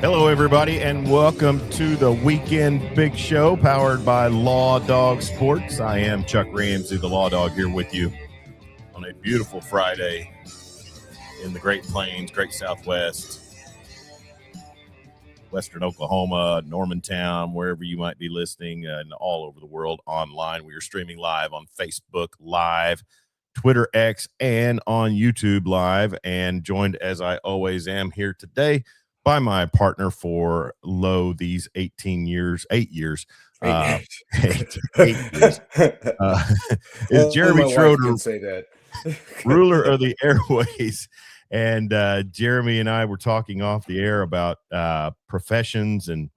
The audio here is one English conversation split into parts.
Hello, everybody, and welcome to the Weekend Big Show powered by Law Dog Sports. I am Chuck Ramsey, the Law Dog, here with you on a beautiful Friday in the Great Plains, Great Southwest, Western Oklahoma, Normantown, wherever you might be listening, and all over the world online. We are streaming live on Facebook Live, Twitter X, and on YouTube Live, and joined, as I always am, here today by my partner for these 8 years, eight years, is Jeremy Schroeder, say that. ruler of the airways. And Jeremy and I were talking off the air about professions, and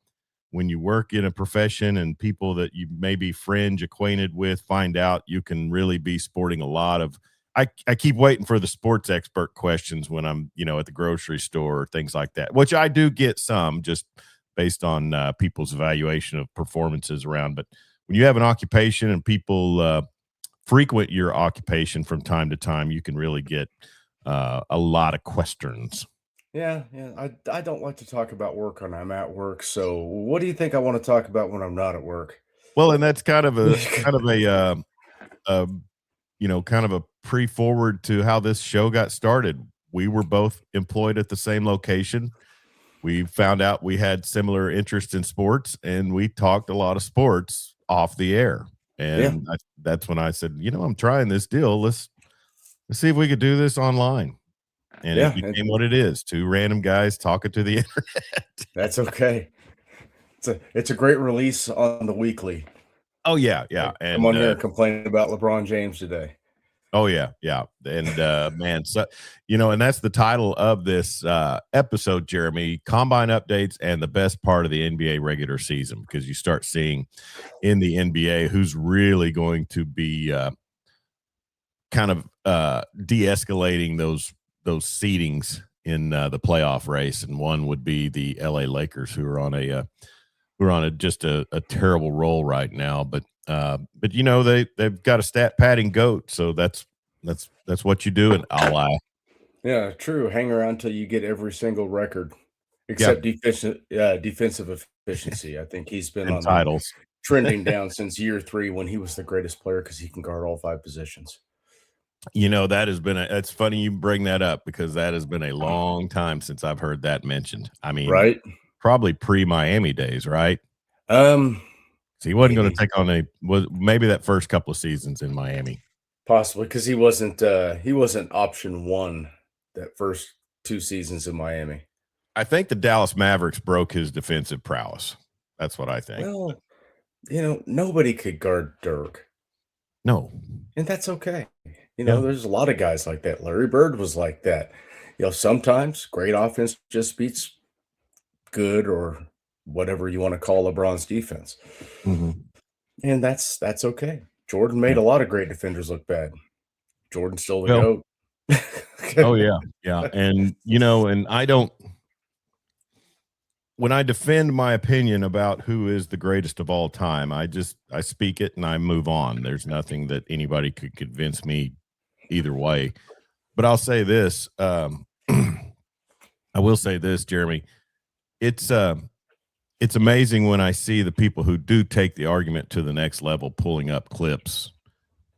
when you work in a profession and people that you may be fringe acquainted with find out you can really be sporting a lot of I keep waiting for the sports expert questions when I'm, at the grocery store or things like that, which I do get some just based on people's evaluation of performances around. But when you have an occupation and people frequent your occupation from time to time, you can really get a lot of questions. Yeah. I don't like to talk about work when I'm at work. So what do you think I want to talk about when I'm not at work? Well, and that's kind of a pre-forward to how this show got started. We were both employed at the same location. We found out we had similar interests in sports, and we talked a lot of sports off the air. And that's when I said, I'm trying this deal. Let's see if we could do this online. And it became what it is: two random guys talking to the internet. That's okay. It's a great release on the weekly. Oh yeah. And I'm on here complaining about LeBron James today. Oh yeah. And man, so and that's the title of this episode, Jeremy: Combine Updates and the Best Part of the NBA Regular Season, because you start seeing in the NBA who's really going to be kind of de-escalating those seedings in the playoff race, and one would be the LA Lakers, who are on a terrible roll right now, but they've got a stat padding goat, so that's what you do. And I'll lie. Yeah, true. Hang around till you get every single record except defensive efficiency. I think he's been on titles trending down since year 3 when he was the greatest player because he can guard all 5 positions. That has been it's funny you bring that up, because that has been a long time since I've heard that mentioned. I mean, right? Probably pre-Miami days, right? So he wasn't going to take on maybe that first couple of seasons in Miami. Possibly, because he wasn't option 1 that first 2 seasons in Miami. I think the Dallas Mavericks broke his defensive prowess. That's what I think. Well, nobody could guard Dirk. No. And that's okay. There's a lot of guys like that. Larry Bird was like that. Sometimes great offense just beats good, or whatever you want to call LeBron's defense. Mm-hmm. And that's okay. Jordan made a lot of great defenders look bad. Jordan's still the GOAT. Oh yeah. And and when I defend my opinion about who is the greatest of all time, I speak it and I move on. There's nothing that anybody could convince me either way. But I'll say this, I will say this, Jeremy. It's amazing when I see the people who do take the argument to the next level, pulling up clips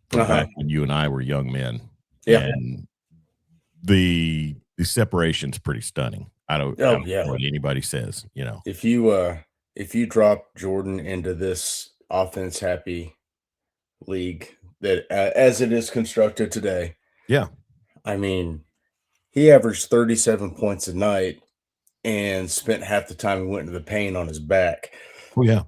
from back when you and I were young men. Yeah. And the separation's pretty stunning. I don't care what anybody says, If you drop Jordan into this offense happy league that as it is constructed today. Yeah. I mean, he averaged 37 points a night and spent half the time he went into the paint on his back. Oh yeah.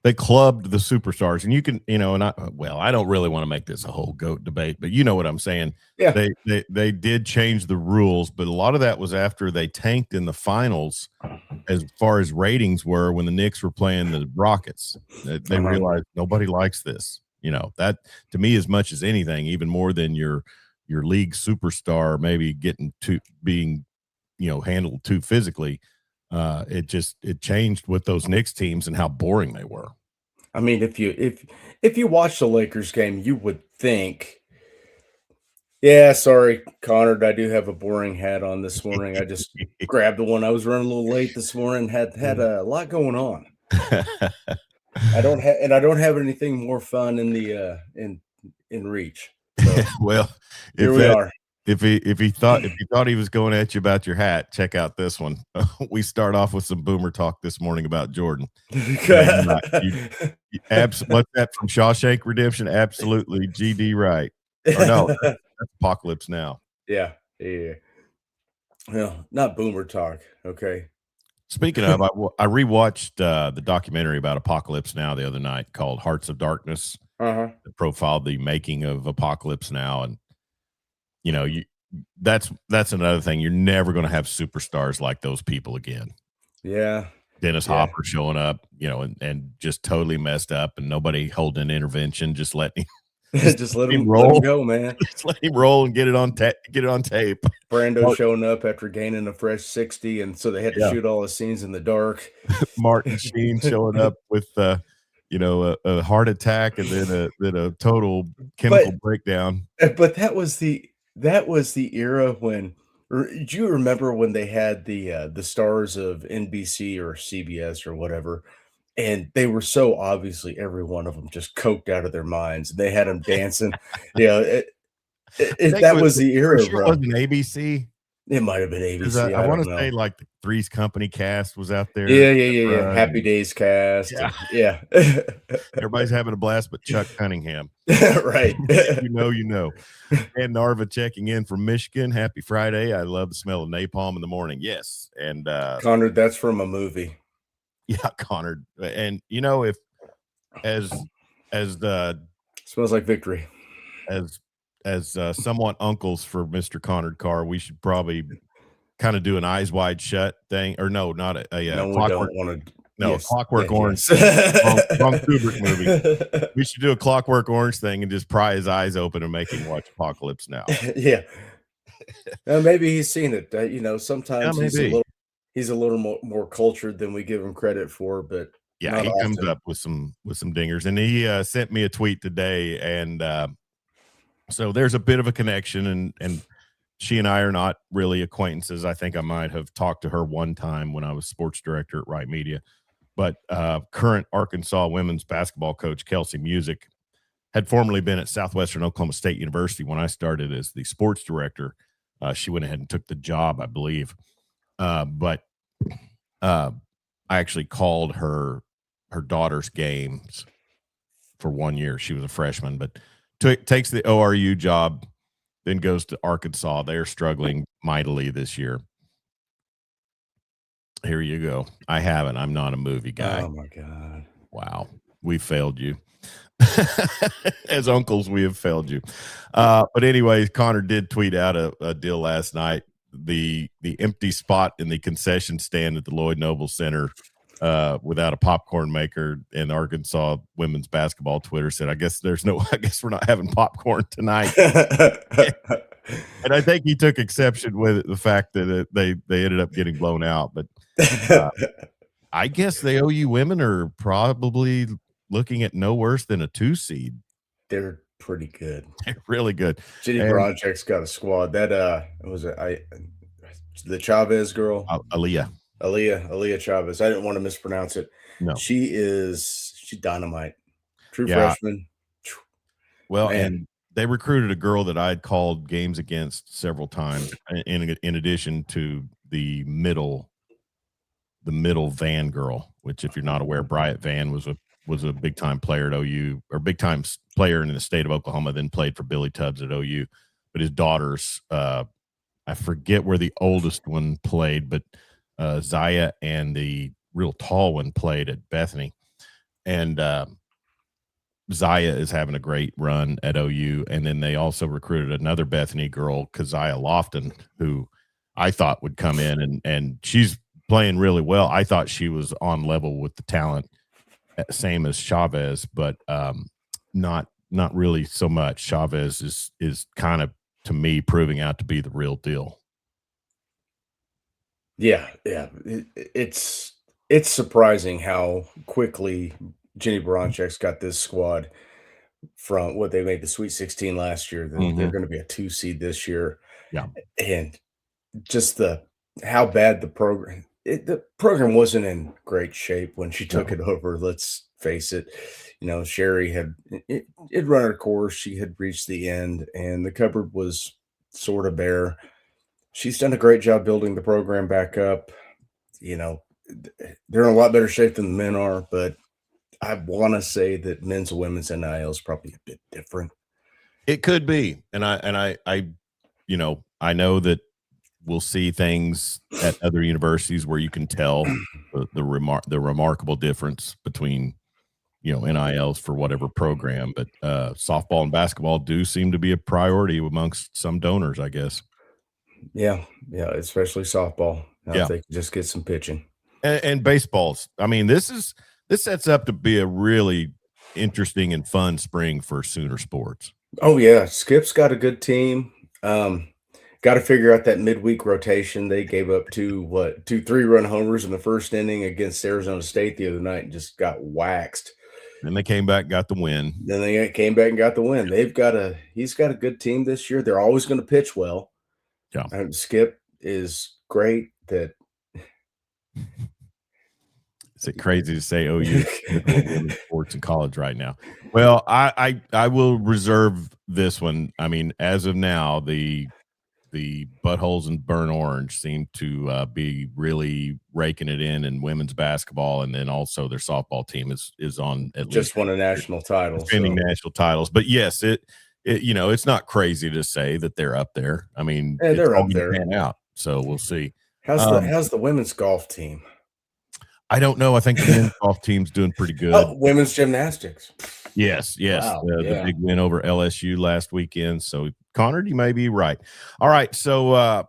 They clubbed the superstars, and you can, I don't really want to make this a whole GOAT debate, but you know what I'm saying. Yeah. They did change the rules, but a lot of that was after they tanked in the finals as far as ratings were when the Knicks were playing the Rockets. They realized nobody likes this. That to me, as much as anything, even more than your league superstar maybe being handled too physically. It changed with those Knicks teams and how boring they were. I mean, if you watch the Lakers game, you would think Yeah, sorry, Connor. I do have a boring hat on this morning. I just grabbed the one. I was running a little late this morning. Had a lot going on. I don't have anything more fun in the in reach. So Well, here if we that are. if he thought he was going at you about your hat, check out this one. We start off with some boomer talk this morning about Jordan. Yeah, you're right. What's that from Shawshank Redemption? Absolutely, GD right. Or no, that's Apocalypse Now. Yeah, yeah. Well, not boomer talk. Okay. Speaking of, I rewatched the documentary about Apocalypse Now the other night called Hearts of Darkness. Uh-huh. That profiled the making of Apocalypse Now, and you know, that's another thing. You're never going to have superstars like those people again. Yeah. Dennis Yeah. Hopper showing up, and just totally messed up, and nobody holding an intervention, just letting him just Just let him let him roll, go, man. just let him roll and get it on tape. Brando Martin, showing up after gaining a fresh 60, and so they had to yeah, shoot all the scenes in the dark. Martin Sheen showing up with a heart attack and then a total chemical But breakdown. but that was the era when do you remember when they had the stars of NBC or CBS or whatever, and they were so obviously every one of them just coked out of their minds, and they had them dancing. Yeah, I think that was the for era, sure it bro. wasn't ABC. It might have been 'Cause ABC, I I wanna don't know. say, like, the Three's Company cast was out there, Yeah, yeah, yeah, yeah. Deborah Happy and Days cast, yeah, and yeah. everybody's having a blast but Chuck Cunningham. Right. If you know, you know. And Narva checking in from Michigan, happy Friday, I love the smell of napalm in the morning, yes, and, Connor, that's from a movie. yeah, Connor, and, if as as the Smells like victory. as somewhat uncles for Mr. Connor Carr, we should probably kinda do an Eyes Wide Shut thing, or no, not No, we Clockwork don't wanna. no, Yes. Yeah, Clockwork Orange. yes. Wrong Kubrick movie. We should do a Clockwork Orange thing and just pry his eyes open and make him watch Apocalypse Now. Yeah. Maybe he's seen it, Yeah, sometimes maybe. he's a little more cultured than we give him credit for, but Yeah, not he comes often. up with some dingers, and he, sent me a tweet today, and, so there's a bit of a connection, and she and I are not really acquaintances. I think I might have talked to her one time when I was sports director at Wright Media, but, current Arkansas women's basketball coach, Kelsey Music, had formerly been at Southwestern Oklahoma State University when I started as the sports director. She went ahead and took the job, I believe. But uh, I actually called her daughter's games for 1 year. She was a freshman, but takes the ORU job, then goes to Arkansas. They're struggling mightily this year. Here you go. I haven't. I'm not a movie guy. Oh my god. Wow, we failed you. As uncles, we have failed you. But anyways, Connor did tweet out a deal last night. The empty spot in the concession stand at the Lloyd Noble Center without a popcorn maker, and Arkansas women's basketball Twitter said, I guess we're not having popcorn tonight. And I think he took exception with the fact that they ended up getting blown out. But uh, I guess the OU women are probably looking at no worse than a 2 seed. They're pretty good. They're really good. Jenny And Bronchek's got a squad. That, was it the Chavez girl? Aaliyah, Aaliyah Chavez. I didn't wanna mispronounce it. no. She's dynamite. True Yeah. freshman. Well, Man. and they recruited a girl that I'd called games against several times in addition to the middle Van girl, which if you're not aware, Bryant Van was a big time player at OU, or big time player in the state of Oklahoma, then played for Billy Tubbs at OU. But his daughters, I forget where the oldest one played, but Zaya and the real tall one played at Bethany. And Zaya is having a great run at OU. And then they also recruited another Bethany girl, Keziah Lofton, who I thought would come in, and she's playing really well. I thought she was on level with the talent, same as Chavez, but not really so much. Chavez is kind of, to me, proving out to be the real deal. Yeah, yeah. It's surprising how quickly Jenny Baranchek's got this squad. from what they made the Sweet 16 last year. They're Mhm. going to be a 2 seed this year, Yeah. and just the how bad the program wasn't in great shape when she took No. it over. Let's face it. Sherry had it run her course. She had reached the end, and the cupboard was sort of bare. She's done a great job building the program back up. You know, they're in a lot better shape than the men are, but I want to say that men's and women's NIL is probably a bit different. It could be, and I know that we'll see things at other universities where you can tell the remarkable difference between NILs for whatever program, but softball and basketball do seem to be a priority amongst some donors, I guess. Yeah, yeah, especially softball. Now, if Yeah, they can just get some pitching. and baseballs. I mean, this sets up to be a really interesting and fun spring for Sooner sports. Oh yeah, Skip's got a good team. Got to figure out that midweek rotation. They gave up two 3-run homers in the first inning against Arizona State the other night and just got waxed. And they came back, got the win. Then they came back and got the win. He's got a good team this year. They're always going to pitch well. Yeah. Skip is great. Is it crazy to say OU is women's sports in college right now? Well, I will reserve this one. I mean, as of now, the buttholes in burnt orange seem to be really raking it in women's basketball, and then also their softball team is on at least Just won a national title, defending so national titles. But yes, it's not crazy to say that they're up there. I mean, yeah, it's they're all up going to there. pan out, so we'll see. How's the women's golf team? I don't know. I think the men's golf team's doing pretty good. Oh, women's gymnastics. Yes, Wow, the yeah. big win over LSU last weekend. So, Connor, you may be right. All right, so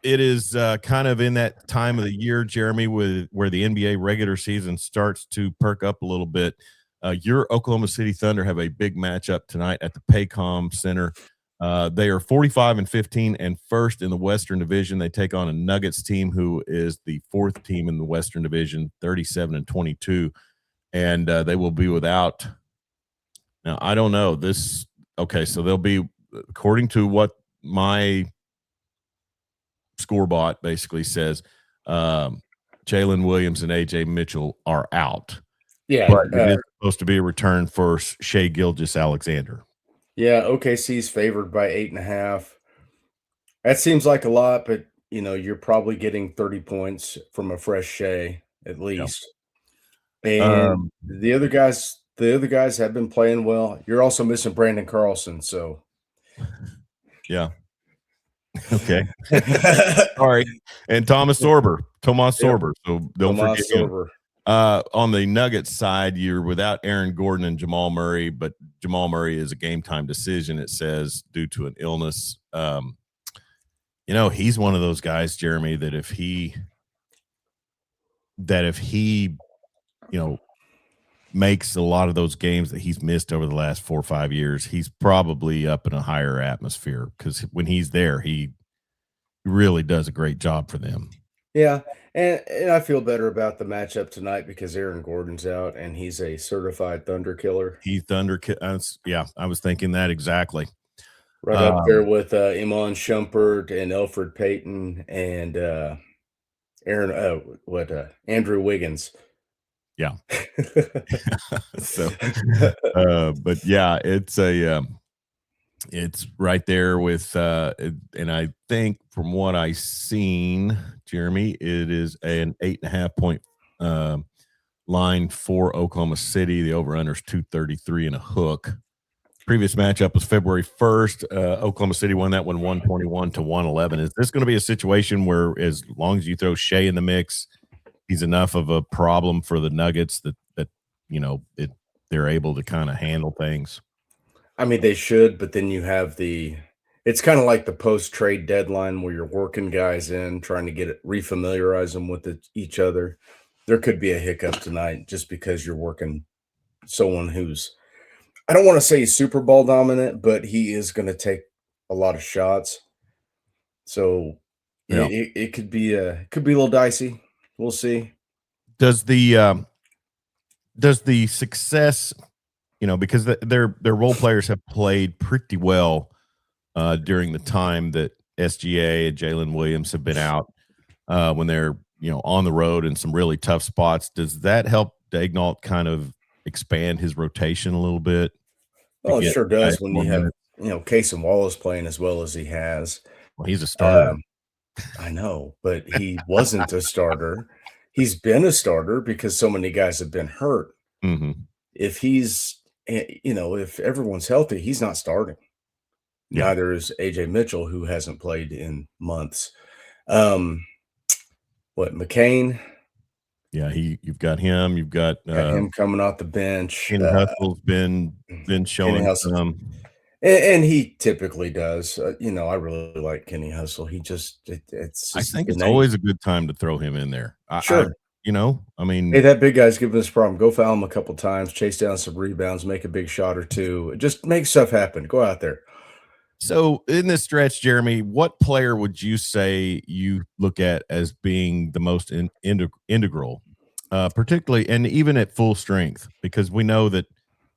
it is kind of in that time of the year, Jeremy, where the NBA regular season starts to perk up a little bit. Your Oklahoma City Thunder have a big matchup tonight at the Paycom Center. They are 45-15 and first in the Western Division. They take on a Nuggets team who is the fourth team in the Western Division, 37-22, and they will be without. Now, I don't know this. Okay, so they'll be, according to what my scorebot basically says, Jalen Williams and AJ Mitchell are out. Yeah, But it is supposed to be a return for Shea Gilgeous-Alexander. yeah, OKC's favored by 8.5. That seems like a lot, but you're probably getting 30 points from a fresh Shea at Yeah. least. And the other guys have been playing well. You're also missing Brandon Carlson, so Yeah. Okay. All right. And Tomas Sorber. Yep. So don't forget Tomas him. Sorber. On the Nuggets side, you're without Aaron Gordon and Jamal Murray, but Jamal Murray is a game time decision, it says, due to an illness. He's one of those guys, Jeremy, that if he makes a lot of those games that he's missed over the last 4 or 5 years, he's probably up in a higher atmosphere because when he's there, he really does a great job for them. Yeah, and I feel better about the matchup tonight because Aaron Gordon's out and he's a certified Thunder killer. He's Thunder. Yeah, I was thinking that exactly. Right up there with Iman Shumpert and Elfrid Payton and Andrew Wiggins. Yeah. So, but yeah, it's right there with, and I think from what I seen, Jeremy, it is an 8.5 point line for Oklahoma City. The over-under is 233 and a hook. Previous matchup was February 1st. Oklahoma City won that one 121-111. Is this going to be a situation where, as long as you throw Shea in the mix, he's enough of a problem for the Nuggets that they're able to kind of handle things? I mean, they should, but then you have it's kind of like the post-trade deadline where you're working guys in, trying to refamiliarize them with each other. There could be a hiccup tonight just because you're working someone who's, I don't want to say he's Super Bowl dominant, but he is going to take a lot of shots. So Yeah. it could be a little dicey. We'll see. Does the success because their role players have played pretty well during the time that SGA and Jalen Williams have been out when they're on the road in some really tough spots. Does that help Daignault kind of expand his rotation a little bit to Well, it get sure guys does when more you have, minutes? Case and Wallace playing as well as he has. Well, he's a starter. Um, I know, but he wasn't a starter. He's been a starter because so many guys have been hurt. Hmm. If if everyone's healthy, he's not starting. Yeah, Neither is AJ Mitchell, who hasn't played in months. Um, what McCain yeah. You've got him. You've got got him coming off the bench. Kenny Hustle's been Kenny showing Hustle, some. and he typically does. I really like Kenny Hustle. It's I just think it's innate. always a good time to throw him in there. Sure. I Hey, mean, that big guy's giving us a problem. Go foul him a couple times, chase down some rebounds, make a big shot or two. Just make stuff happen. Go out there. so in this stretch, Jeremy, what player would you say you look at as being the most integral, particularly and even at full strength? Because we know that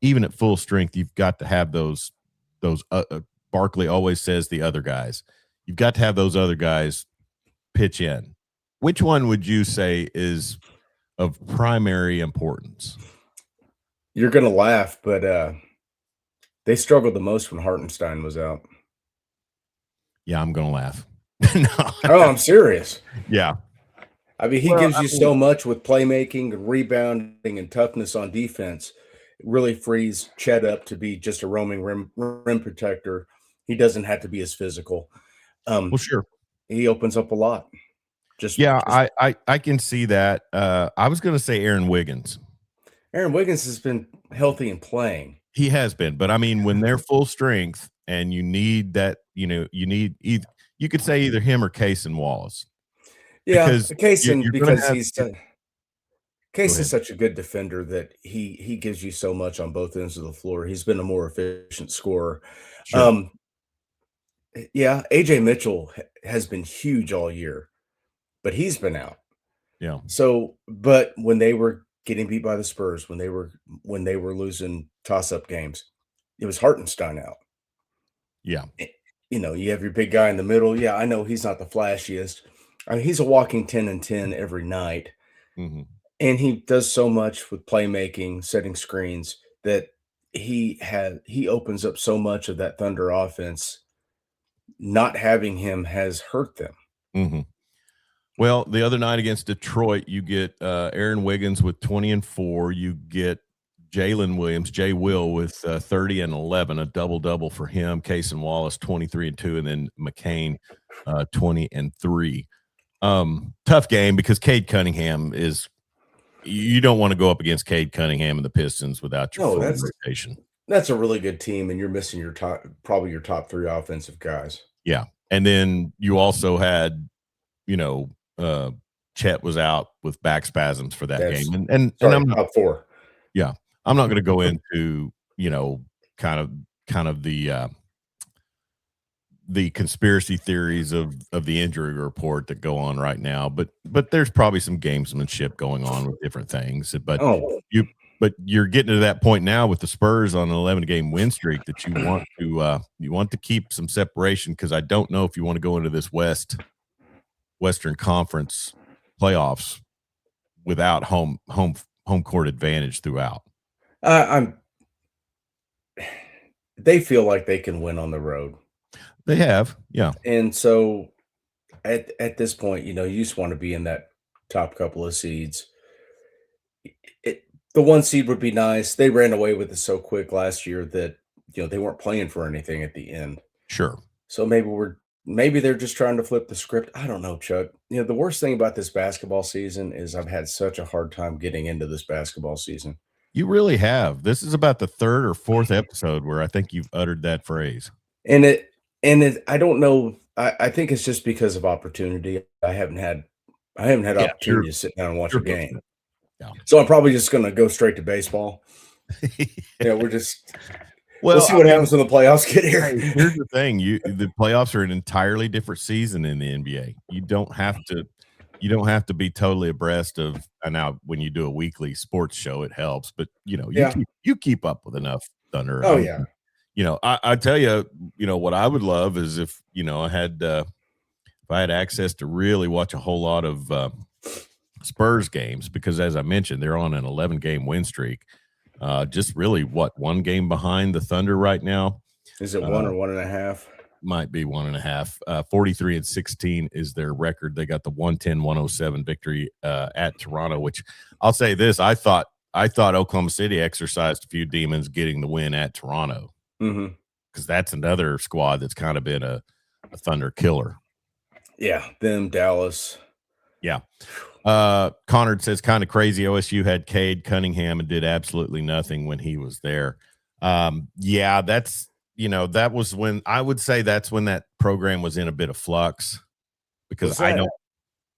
even at full strength, you've got to have those. Barkley always says the other guys. You've got to have those other guys pitch in. Which one would you say is of primary importance? You're gonna laugh, but they struggled the most when Hartenstein was out. Yeah, I'm gonna laugh. No. Oh, I'm serious. Yeah. I mean, he Well, gives I you mean, so much with playmaking and rebounding and toughness on defense. It really frees Chet up to be just a roaming rim protector. He doesn't have to be as physical. well, sure. He opens up a lot. Yeah, Just I can see that. I was gonna say Aaron Wiggins. Aaron Wiggins has been healthy and playing. He has been, but I mean, when they're full strength and you need that, you need either you could say either him or Case and Wallace Yeah, because Kaysen you're gonna because have. Go Kayson's ahead. such a good defender that he gives you so much on both ends of the floor. He's been a more efficient scorer. Sure. Um, yeah, AJ Mitchell has been huge all year, but he's been out. Yeah. So, but when they were getting beat by the Spurs, when they were losing toss-up games, it was Hartenstein out. Yeah. Eh, you have your big guy in the middle. Yeah, I know he's not the flashiest. I mean, he's a walking 10 and 10 every night. Hmm. And he does so much with playmaking, setting screens that he opens up so much of that Thunder offense. Not having him has hurt them. Hmm. Well, the other night against Detroit, you get Aaron Wiggins with 20 and 4. You get Jalen Williams, Jay Will with 30 and 11, a double-double for him. Case and Wallace, 23 and 2, and then McCain, 20 and 3. Tough game because Cade Cunningham is – you don't want to go up against Cade Cunningham and the Pistons without your No, full that's rotation. that's a really good team, and you're missing probably your top 3 offensive guys. Yeah. And then you also had, Chet was out with back spasms for that That's game. And sorry, I'm not top 4. yeah, I'm not gonna go into, kind of the conspiracy theories of the injury report that go on right now, but there's probably some gamesmanship going on with different things. But Oh, you're getting to that point now with the Spurs on an 11-game win streak that you want to keep some separation because I don't know if you want to go into this Western Conference playoffs without home court advantage throughout. I'm they feel like they can win on the road. They have, yeah, And so at this point, you just want to be in that top couple of seeds. It, the 1 seed would be nice. They ran away with it so quick last year that they weren't playing for anything at the end. sure. So maybe they're just trying to flip the script. I don't know, Chuck. The worst thing about this basketball season is I've had such a hard time getting into this basketball season. You really have. This is about the 3rd or 4th episode where I think you've uttered that phrase. And it I don't know. I think it's just because of opportunity. I haven't had Yeah, sure. opportunity to sit down and watch Sure a goes game. yeah. So I'm probably just gonna go straight to baseball. We'll Well, see I what mean, happens when the playoffs get here. hey, here's the thing: the playoffs are an entirely different season in the NBA. You don't have to be totally abreast of. And now when you do a weekly sports show, it helps, but, Yeah. you keep up with enough Thunder. Oh, yeah. I tell you, what I would love is if, if I had access to really watch a whole lot of, Spurs games because as I mentioned, they're on an 11-game win streak. Just really what, 1 game behind the Thunder right now? Is it 1 Uh, or 1.5? might be 1.5. 43-16 is their record. They got the 110-107 victory at Toronto, which I'll say this, I thought Oklahoma City exercised a few demons getting the win at Toronto Mhm. because that's another squad that's kind of been a Thunder killer. Yeah, them, Dallas. Yeah. Connard says kind of crazy. OSU had Cade Cunningham and did absolutely nothing when he was there. Yeah, that was when I would say that's when that program was in a bit of flux because Was that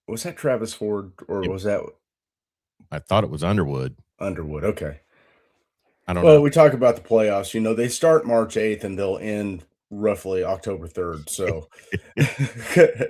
was that Travis Ford or was that I thought it was Underwood. Underwood? Okay. I don't know. Well, we talk about the playoffs, they start March 8th and they'll end roughly October 3rd. So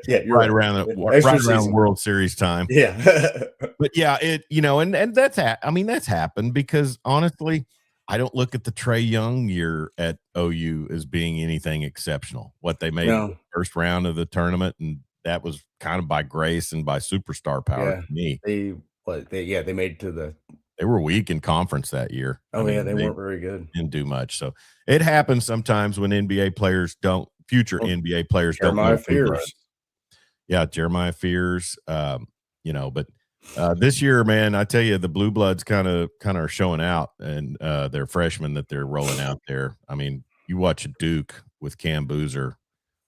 yeah, you're Right right. around the Extra right around season. World Series time. Yeah. But yeah, and that's happened because honestly, I don't look at the Trey Young year at OU as being anything exceptional. What they made the No. first round of the tournament, and that was kind of by grace and by superstar power Yeah. to me. They made it to the They were weak in conference that year. I oh, yeah, mean, they they weren't very good. didn't do much. So it happens sometimes when future Well, NBA players don't Jeremiah make big runs. Fears. Yeah, Jeremiah Fears. But this year, man, I tell you, the Blue Bloods kind of are showing out, and their freshmen that they're rolling out there. I mean, you watch Duke with Cam Boozer,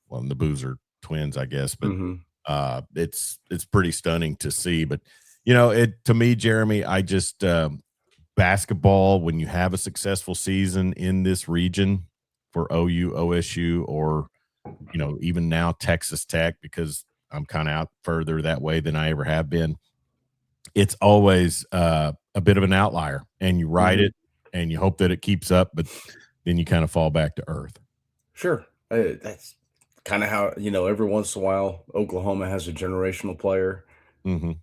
well, and the Boozer twins, I guess, but Mhm. it's pretty stunning to see. But it to me, Jeremy, I just basketball when you have a successful season in this region for OU, OSU, or even now Texas Tech, because I'm kind of out further that way than I ever have been. It's always a bit of an outlier, and you ride Mhm. it and you hope that it keeps up, but then you kind of fall back to earth. Sure. That's kinda how every once in a while, Oklahoma has a generational player Hmm.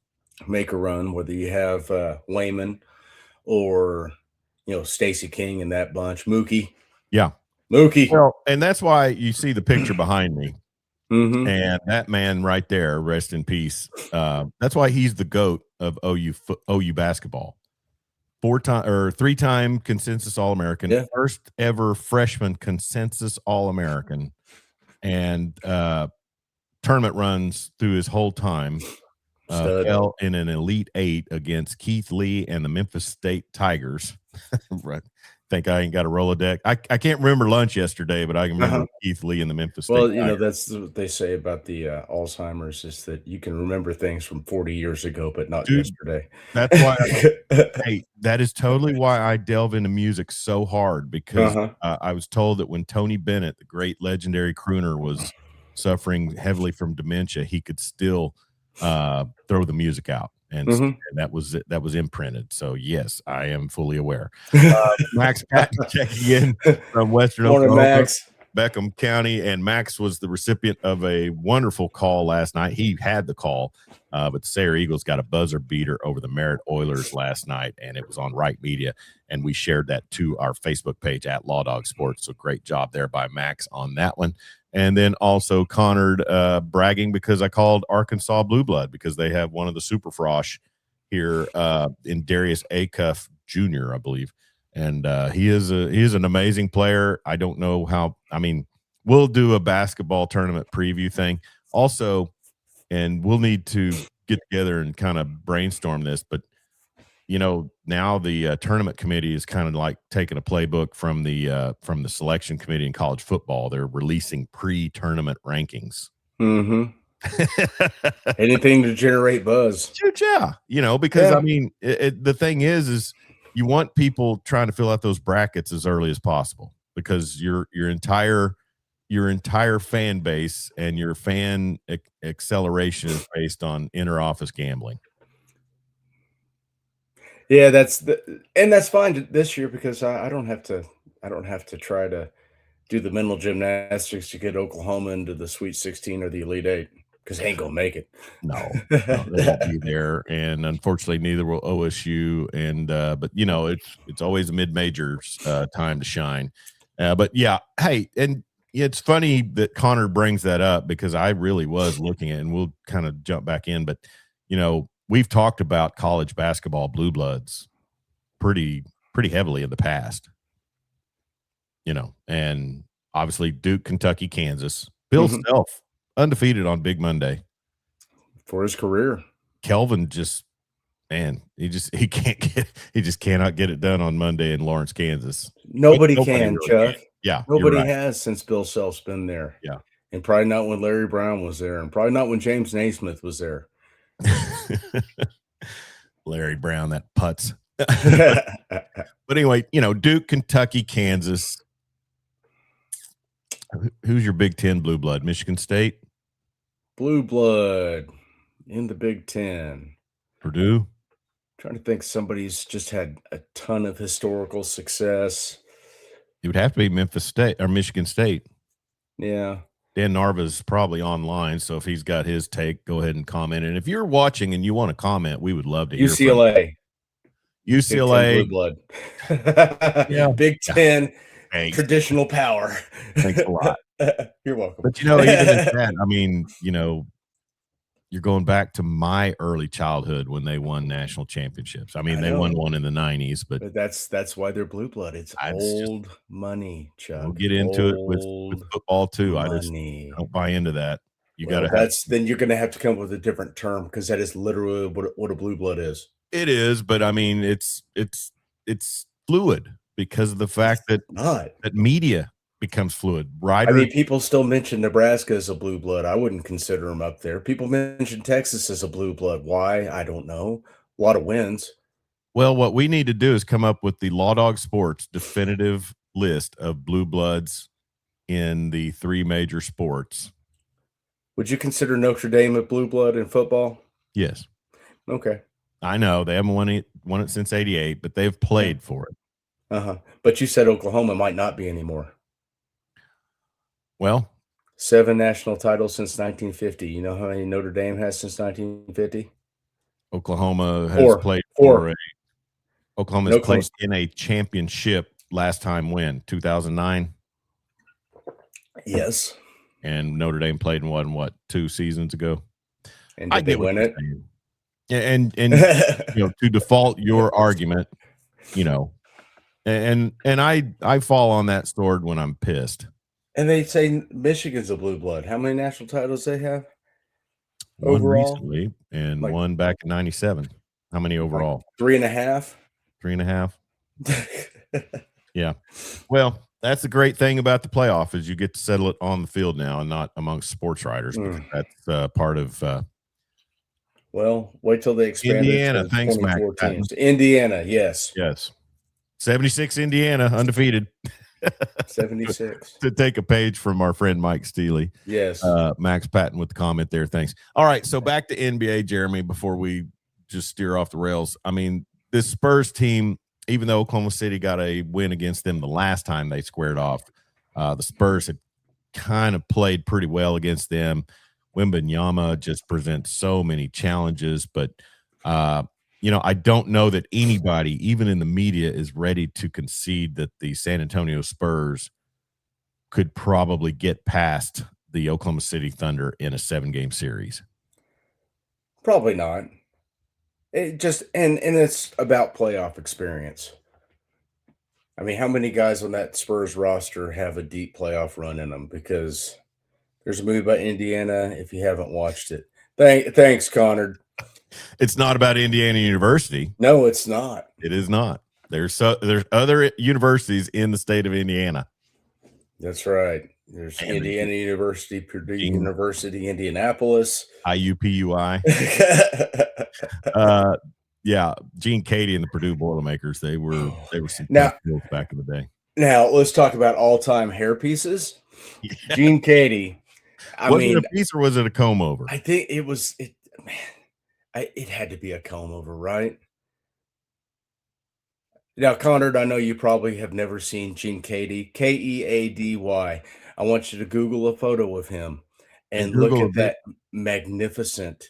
make a run, whether you have, Wayman or, Stacey King and that bunch. Yeah. Mookie. Well, and that's why you see the picture behind me. Mhm. And that man right there, rest in peace. That's why he's the GOAT of OU basketball. 4-time or 3-time consensus All American, Yeah. first ever freshman consensus All American, and tournament runs through his whole time. Stud. Fell in an Elite Eight against Keith Lee and the Memphis State Tigers. Right. Think I ain't got a Rolodex. I can't remember lunch yesterday, but I can remember Uh-huh. Keith Lee and the Memphis State Well, Tigers. that's what they say about the, Alzheimer's is that you can remember things from 40 years ago, but not Dude, yesterday. that's why hey, that is totally why I delve into music so hard because Uh-huh. I was told that when Tony Bennett, the great legendary crooner, was suffering heavily from dementia, he could still throw the music out, Mhm. and that was imprinted. So yes, I am fully aware. Max Patton checking in from Western Morning, Oklahoma, Max. Beckham County, and Max was the recipient of a wonderful call last night. He had the call, but the Sayre Eagles got a buzzer beater over the Merritt Oilers last night, and it was on Right Media, and we shared that to our Facebook page at Law Dog Sports. So great job there by Max on that one. And then also Connard bragging because I called Arkansas Blue Blood because they have one of the Super Frosh here in Darius Acuff Jr., I believe. And he is an amazing player. I don't know how. I mean, we'll do a basketball tournament preview thing also, and we'll need to get together and kind of brainstorm this. But now the tournament committee is kind of like taking a playbook from the selection committee in college football. They're releasing pre-tournament rankings. Mhm. Anything to generate buzz. Shoot, yeah, because I Yeah. mean, the thing is you want people trying to fill out those brackets as early as possible because your entire fan base and your fan acceleration is based on inter-office gambling. Yeah, that's fine this year because I don't have to try to do the mental gymnastics to get Oklahoma into the Sweet 16 or the Elite 8. because he ain't gonna make it. No, no, they won't be there, and unfortunately, neither will OSU. And but it's always a mid-majors time to shine. But yeah, hey, and it's funny that Connor brings that up because I really was looking at, and we'll kind of jump back in, but we've talked about college basketball blue bloods pretty heavily in the past, and obviously Duke, Kentucky, Kansas. Bill Mhm. Self undefeated on Big Monday. For his career. Kelvin just man, he just cannot get it done on Monday in Lawrence, Kansas. But Nobody nobody can, really can. Chuck. Yeah, you're Nobody right. has since Bill Self's been there, Yeah. and probably not when Larry Brown was there, and probably not when James Naismith was there. Larry Brown, that putz. But anyway, Duke, Kentucky, Kansas. Who's your Big Ten blue blood? Michigan State? Blue blood in the Big Ten. Purdue? Trying to think somebody's just had a ton of historical success. It would have to be Memphis State or Michigan State. Yeah. Dan Narva's probably online, so if he's got his take, go ahead and comment. And if you're watching and you want to comment, we would love to hear from UCLA. you. Big Ten blue UCLA. blood. Yeah. Big Yeah. Ten Thanks. traditional power. Thanks a lot. You're welcome. But even at that, I mean, you're going back to my early childhood when they won national championships. I mean, they won one in the 90s, but that's why they're blue blood. It's old money, Chuck. We'll get into it with football too. Money. I don't buy into that. You Well, got to have. then you're going to have to come up with a different term because that is literally what a blue blood is. It is, but I mean, it's fluid because of the fact that media becomes fluid. I mean, people still mention Nebraska as a blue blood. I wouldn't consider them up there. People mention Texas as a blue blood. Why? I don't know. A lot of wins. Well, what we need to do is come up with the Law Dog Sports definitive list of blue bloods in the three major sports. Would you consider Notre Dame a blue blood in football? Yes. Okay. I know they haven't won it since '88, but they've played for it. But you said Oklahoma might not be anymore. Well, 7 national titles since 1950. You know how many Notre Dame has since 1950? Oklahoma has played for Oklahoma's played in a championship last time when? 2009? Yes. And Notre Dame played in what, 2 seasons ago? And did they win it? And to default your argument, and I fall on that sword when I'm pissed. And they say Michigan's a blue blood. How many national titles they have? One overall? recently and one back in '97. How many overall? 3.5. 3.5. Yeah. Well, that's the great thing about the playoff is you get to settle it on the field now and not amongst sports writers because that's part of. Well, wait till they expand Indiana. it to Thanks, 24 Max. teams. Indiana, yes. 76 Indiana, undefeated. 76. To take a page from our friend Mike Steely. Yes. Max Patton with the comment there. Thanks. All right. So back to NBA, Jeremy, before we just steer off the rails. I mean, this Spurs team, even though Oklahoma City got a win against them the last time they squared off, the Spurs had kind of played pretty well against them. Wembanyama just presents so many challenges, but I don't know that anybody, even in the media, is ready to concede that the San Antonio Spurs could probably get past the Oklahoma City Thunder in a 7-game series. Probably not. It just and it's about playoff experience. I mean, how many guys on that Spurs roster have a deep playoff run in them? Because there's a movie about Indiana. If you haven't watched it, thanks, Connor. It's not about Indiana University. No, it's not. It is not. There's other universities in the state of Indiana. That's right. There's Indiana University, Purdue University, Indianapolis, IUPUI. Yeah, Gene Katie and the Purdue Boilermakers. They were some tough deals back in the day. Now let's talk about all-time hair pieces. Yeah. Gene Katie. Was it a piece or was it a comb over? I think it was. It had to be a comb over, right? Now, Conrad, I know you probably have never seen Gene Katie, Keady. I want you to Google a photo of him. And And look Google a at bit that magnificent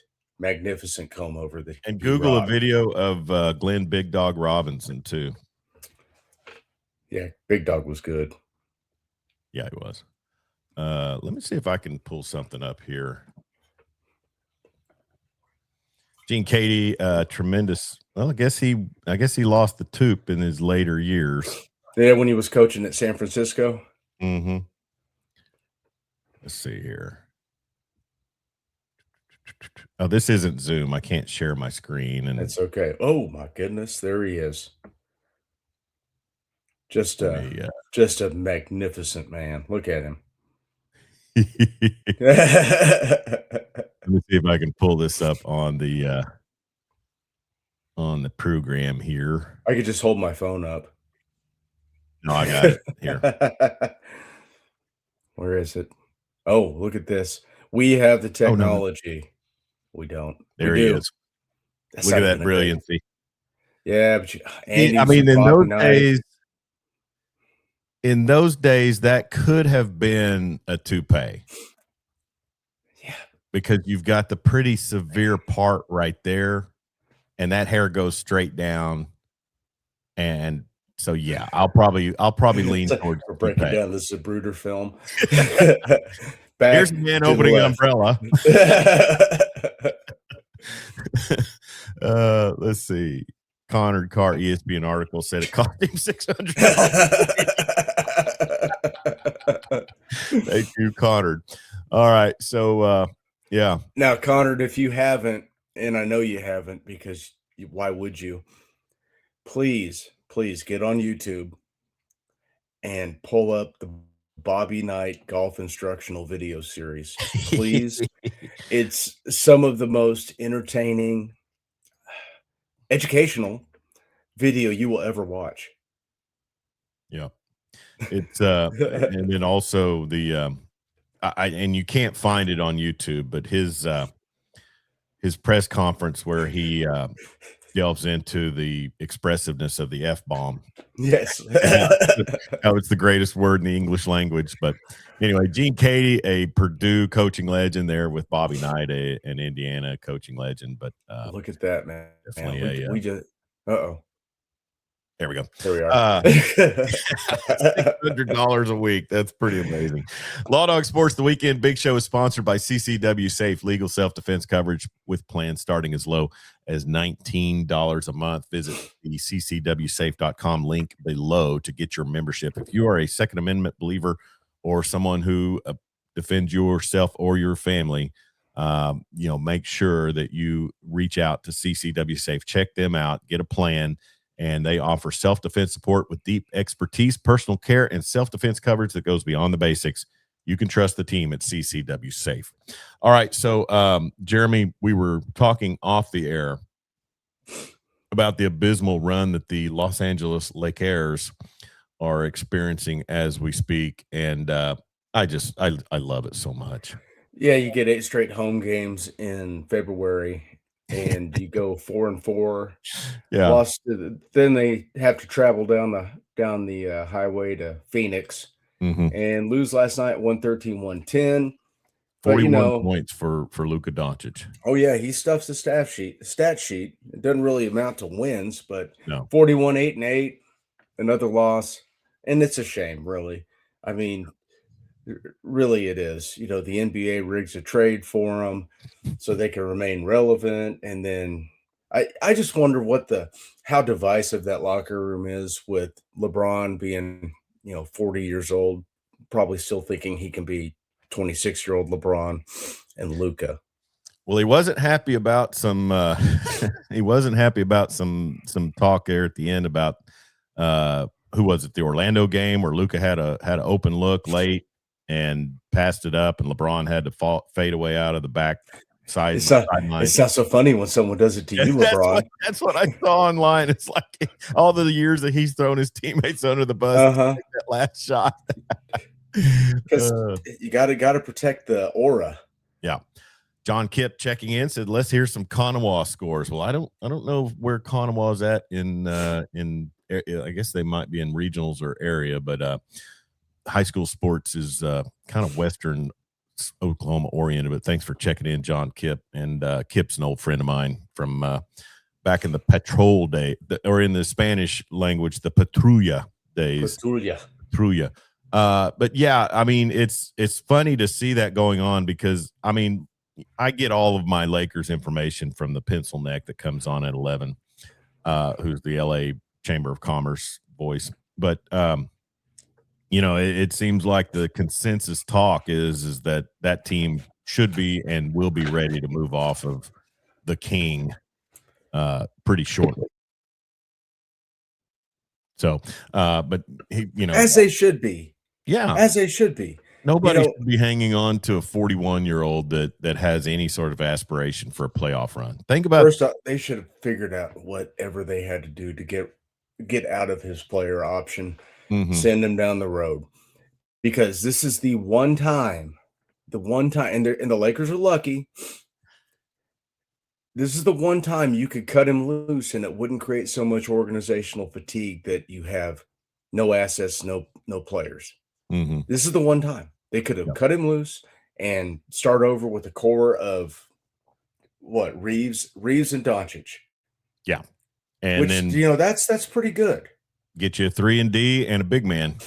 comb over that and he Google a rocked. video of Glenn Big Dog Robinson too. Yeah, Big Dog was good. Yeah, he was. Let me see if I can pull something up here. Gene Katie, tremendous. Well, I guess he lost the tooth in his later years. Yeah, when he was coaching at San Francisco. Mm-hmm. Let's see here. Oh, this isn't Zoom. I can't share my screen. And It's okay. Oh my goodness, there he is. Just let a me, just a magnificent man. Look at him. let I me see if I can pull this up on the program here. could just hold my phone up. No, I got it here. Where is it? Oh, look at this. We have the Oh no, technology. We don't. We there he do. is. That's Look at not that even a great. brilliancy. Yeah, but and I he's mean, with Bobby Knight. in those days, that could have been a toupee. Yeah. Because you've got the pretty severe part right there, and that hair goes straight down. And so, yeah, I'll probably lean towards We're breaking toupee. down this Zapruder film. Here's a man opening an umbrella. Let's see. Connor Carr, ESPN article said it cost him $600. Thank you, Connor. All right, so yeah. Now, Connor, if you haven't, and I know you haven't, because why would you? Please get on YouTube and pull up the Bobby Knight golf instructional video series. Please. It's some of the most entertaining, educational video you will ever watch. Yeah. It's and then also the and you can't find it on YouTube, but his press conference where he delves into the expressiveness of the F-bomb. Yes. How it's the greatest word in the English language. But anyway, Gene Katie, a Purdue coaching legend there with Bobby Knight, an Indiana coaching legend. But Look at that, man. definitely We just uh-oh. There we go. There we are. $600 a week. That's pretty amazing. Law Dog Sports, the weekend big show is sponsored by CCW Safe, legal self-defense coverage with plans starting as low as $19 a month. Visit the ccwsafe.com link below to get your membership. If you are a Second Amendment believer or someone who defends yourself or your family, make sure that you reach out to CCW Safe. Check them out. Get a plan. And they offer self-defense support with deep expertise, personal care, and self-defense coverage that goes beyond the basics. You can trust the team at CCW Safe. All right, so Jeremy, we were talking off the air about the abysmal run that the Los Angeles Lakers are experiencing as we speak, and I love it so much. Yeah, you get 8 straight home games in February, and you go 4-4. Yeah. Then they have to travel down the highway to Phoenix and lose last night 113-110. But 41 points for Luka Doncic. Oh yeah, he stuffs the stat sheet. It doesn't really amount to wins, but no. 41-8-8, another loss, and it's a shame, really. I mean, really it is. The NBA rigs a trade for them so they can remain relevant, and then I just wonder how divisive that locker room is with LeBron being 40 years old, probably still thinking he can be 26-year-old LeBron, and Luka. Well, he wasn't happy about some some talk there at the end about who was it, the Orlando game where Luka had an open look late and passed it up, and LeBron had to fade away out of the back side. It's not so funny when someone does it to you, LeBron. That's what I saw online. It's like all the years that he's thrown his teammates under the bus to take that last shot. Because you gotta protect the aura. Yeah. John Kipp checking in said, "Let's hear some Kanawha scores." Well, I don't know where Kanawha is at in I guess they might be in regionals or area, but high school sports is kind of western Oklahoma oriented, but thanks for checking in, John Kipp. And Kip's an old friend of mine from back in the patrol day, or in the Spanish language, the patrulla days. Patrulla. But yeah, I mean, it's funny to see that going on because I mean, I get all of my Lakers information from the pencil neck that comes on at 11, who's the LA Chamber of Commerce voice. But you know, it seems like the consensus talk is that team should be and will be ready to move off of the king pretty shortly. So, but he, you know, as they should be. Yeah, as they should be. Nobody should be hanging on to a 41-year-old that has any sort of aspiration for a playoff run. Think about first off, they should have figured out whatever they had to do to get out of his player option, send him down the road, because this is the one time, and the Lakers are lucky. This is the one time you could cut him loose and it wouldn't create so much organizational fatigue that you have no assets, no players. This is the one time they could have cut him loose and start over with a core of what, Reeves and Doncic. Yeah. And then, you know, that's pretty good. Get you a 3-and-D and a big man.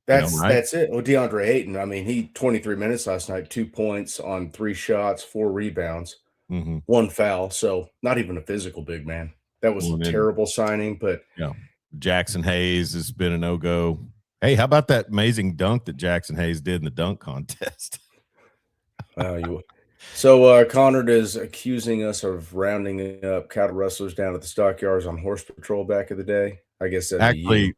That's it. Well, DeAndre Ayton, I mean, he 23 minutes last night, 2 points on 3 shots, 4 rebounds, 1 foul. So not even a physical big man. That was a terrible signing, but yeah. Jackson Hayes has been a no-go. Hey, how about that amazing dunk that Jackson Hayes did in the dunk contest? So Conrad is accusing us of rounding up cattle rustlers down at the stockyards on horse patrol back in the day. I guess that'd actually,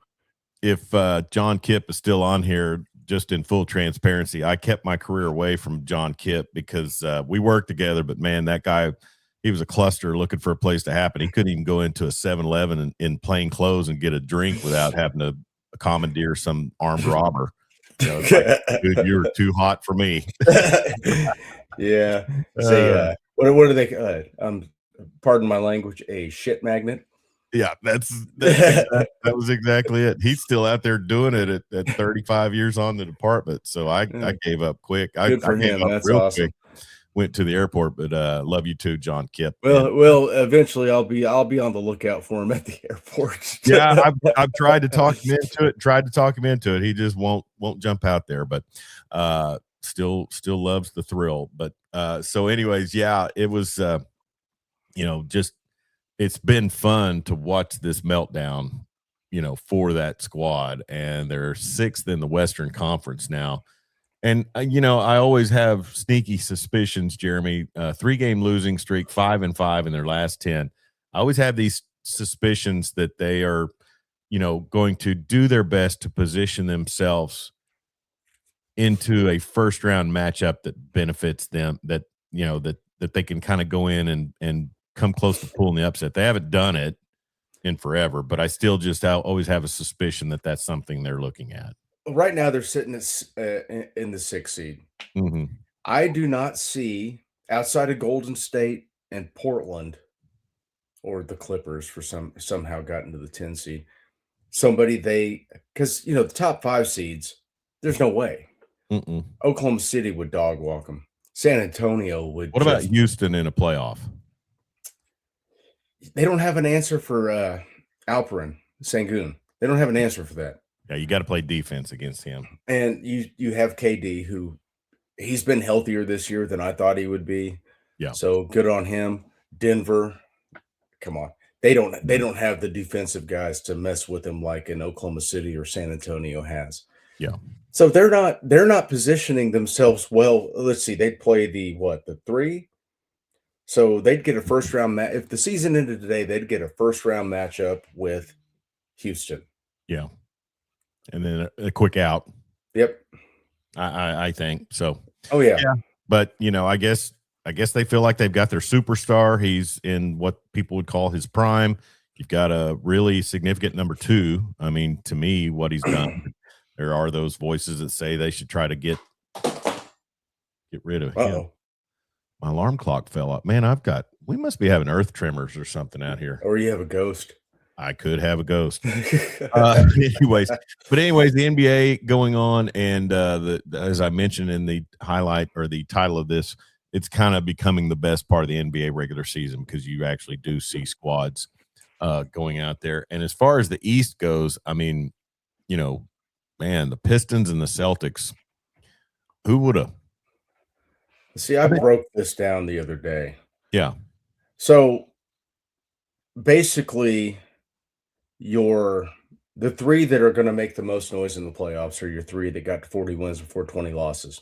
if John Kipp is still on here, just in full transparency, I kept my career away from John Kipp because we worked together. But man, that guy, he was a cluster looking for a place to happen. He couldn't even go into a 7-Eleven in plain clothes and get a drink without having to commandeer some armed robber. You know, like, dude, you're too hot for me. Yeah. Say, what are they? Pardon my language, a shit magnet. Yeah, that was exactly it. He's still out there doing it at 35 years on the department. So I gave up quick. Good for him. That's awesome. Quick. Went to the airport, but love you too, John Kipp. Well, eventually I'll be on the lookout for him at the airport. Yeah, I've tried to talk him into it. He just won't jump out there, but still loves the thrill. But so anyways, yeah, it was you know, just it's been fun to watch this meltdown, you know, for that squad, and they're 6th in the Western Conference now. And, you know, I always have sneaky suspicions, Jeremy, 3-game losing streak, 5-5 in their last 10. I always have these suspicions that they are, you know, going to do their best to position themselves into a first round matchup that benefits them, that, you know, that they can kind of go in and come close to pulling the upset. They haven't done it in forever, but I still just always have a suspicion that that's something they're looking at. Right now, they're sitting in the 6th seed. I do not see, outside of Golden State and Portland, or the Clippers somehow got into the 10 seed, somebody because, you know, the top 5 seeds, there's no way. Oklahoma City would dog walk them. San Antonio would. What about Houston in a playoff? They don't have an answer for Alperen Sengun. They don't have an answer for that. Yeah, you got to play defense against him. And you have KD, who he's been healthier this year than I thought he would be. Yeah. So good on him. Denver, come on. They don't have the defensive guys to mess with him like an Oklahoma City or San Antonio has. Yeah. So they're not positioning themselves well. Let's see. They'd play the 3. So they'd get a first round match. If the season ended today, they'd get a first round matchup with Houston. Yeah. And then a quick out. Yep. I think so. Oh yeah. But you know, I guess they feel like they've got their superstar. He's in what people would call his prime. You've got a really significant number 2. I mean, to me, what he's done, there are those voices that say they should try to get rid of him. My alarm clock fell up. Man, we must be having earth tremors or something out here. Or you have a ghost. I could have a ghost. Anyways, the NBA going on, and as I mentioned in the highlight or the title of this, it's kind of becoming the best part of the NBA regular season because you actually do see squads going out there. And as far as the East goes, I mean, man, the Pistons and the Celtics, who would have? See, I broke this down the other day. Yeah. So basically, the three that are going to make the most noise in the playoffs are your three that got 40 wins before 20 losses.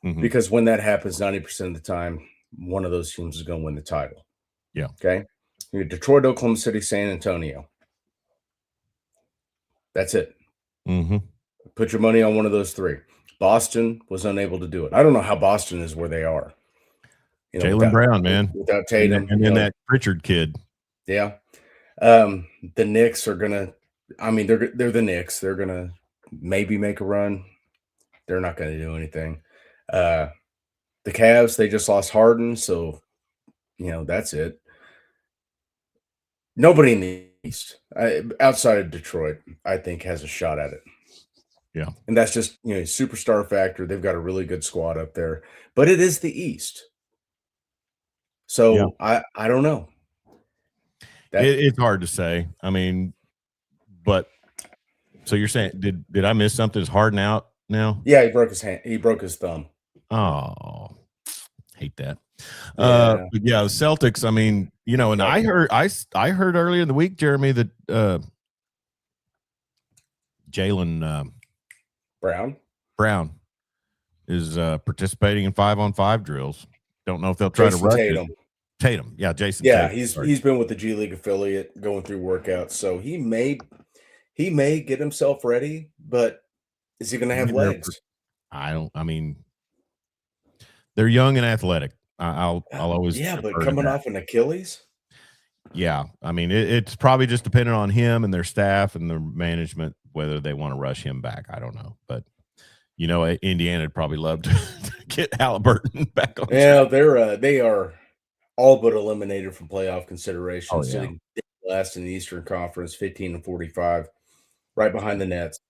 Mm-hmm. Because when that happens, 90% of the time, one of those teams is going to win the title. Yeah. Okay. You got Detroit, Oklahoma City, San Antonio. That's it. Mm-hmm. Put your money on one of those three. Boston was unable to do it. I don't know how Boston is where they are. Jaylen Brown, man. Without Tatum. And then that Pritchard kid. Yeah. The Knicks are gonna. I mean, they're the Knicks. They're gonna maybe make a run. They're not gonna do anything. The Cavs, they just lost Harden, so that's it. Nobody in the East, outside of Detroit, I think has a shot at it. Yeah, and that's just superstar factor. They've got a really good squad up there, but it is the East, so I don't know. It's hard to say. I mean, but so you're saying did I miss something? Is Harden out now? Yeah, he broke his hand. He broke his thumb. Oh, hate that. Yeah. But yeah, the Celtics. I mean, and I heard earlier in the week, Jeremy, that Jaylen Brown is participating in 5-on-5 drills. Don't know if they'll try to rush Tatum. Yeah, Jason. Yeah, Tatum, he's been with the G League affiliate going through workouts, so he may get himself ready, but is he going to have legs? I mean, they're young and athletic. I'll always but coming off an Achilles. Yeah, I mean, it's probably just dependent on him and their staff and their management whether they want to rush him back. I don't know, but Indiana would probably love to get Halliburton back on. Yeah, they are all but eliminated from playoff consideration, sitting last in the Eastern Conference, 15-45, right behind the Nets.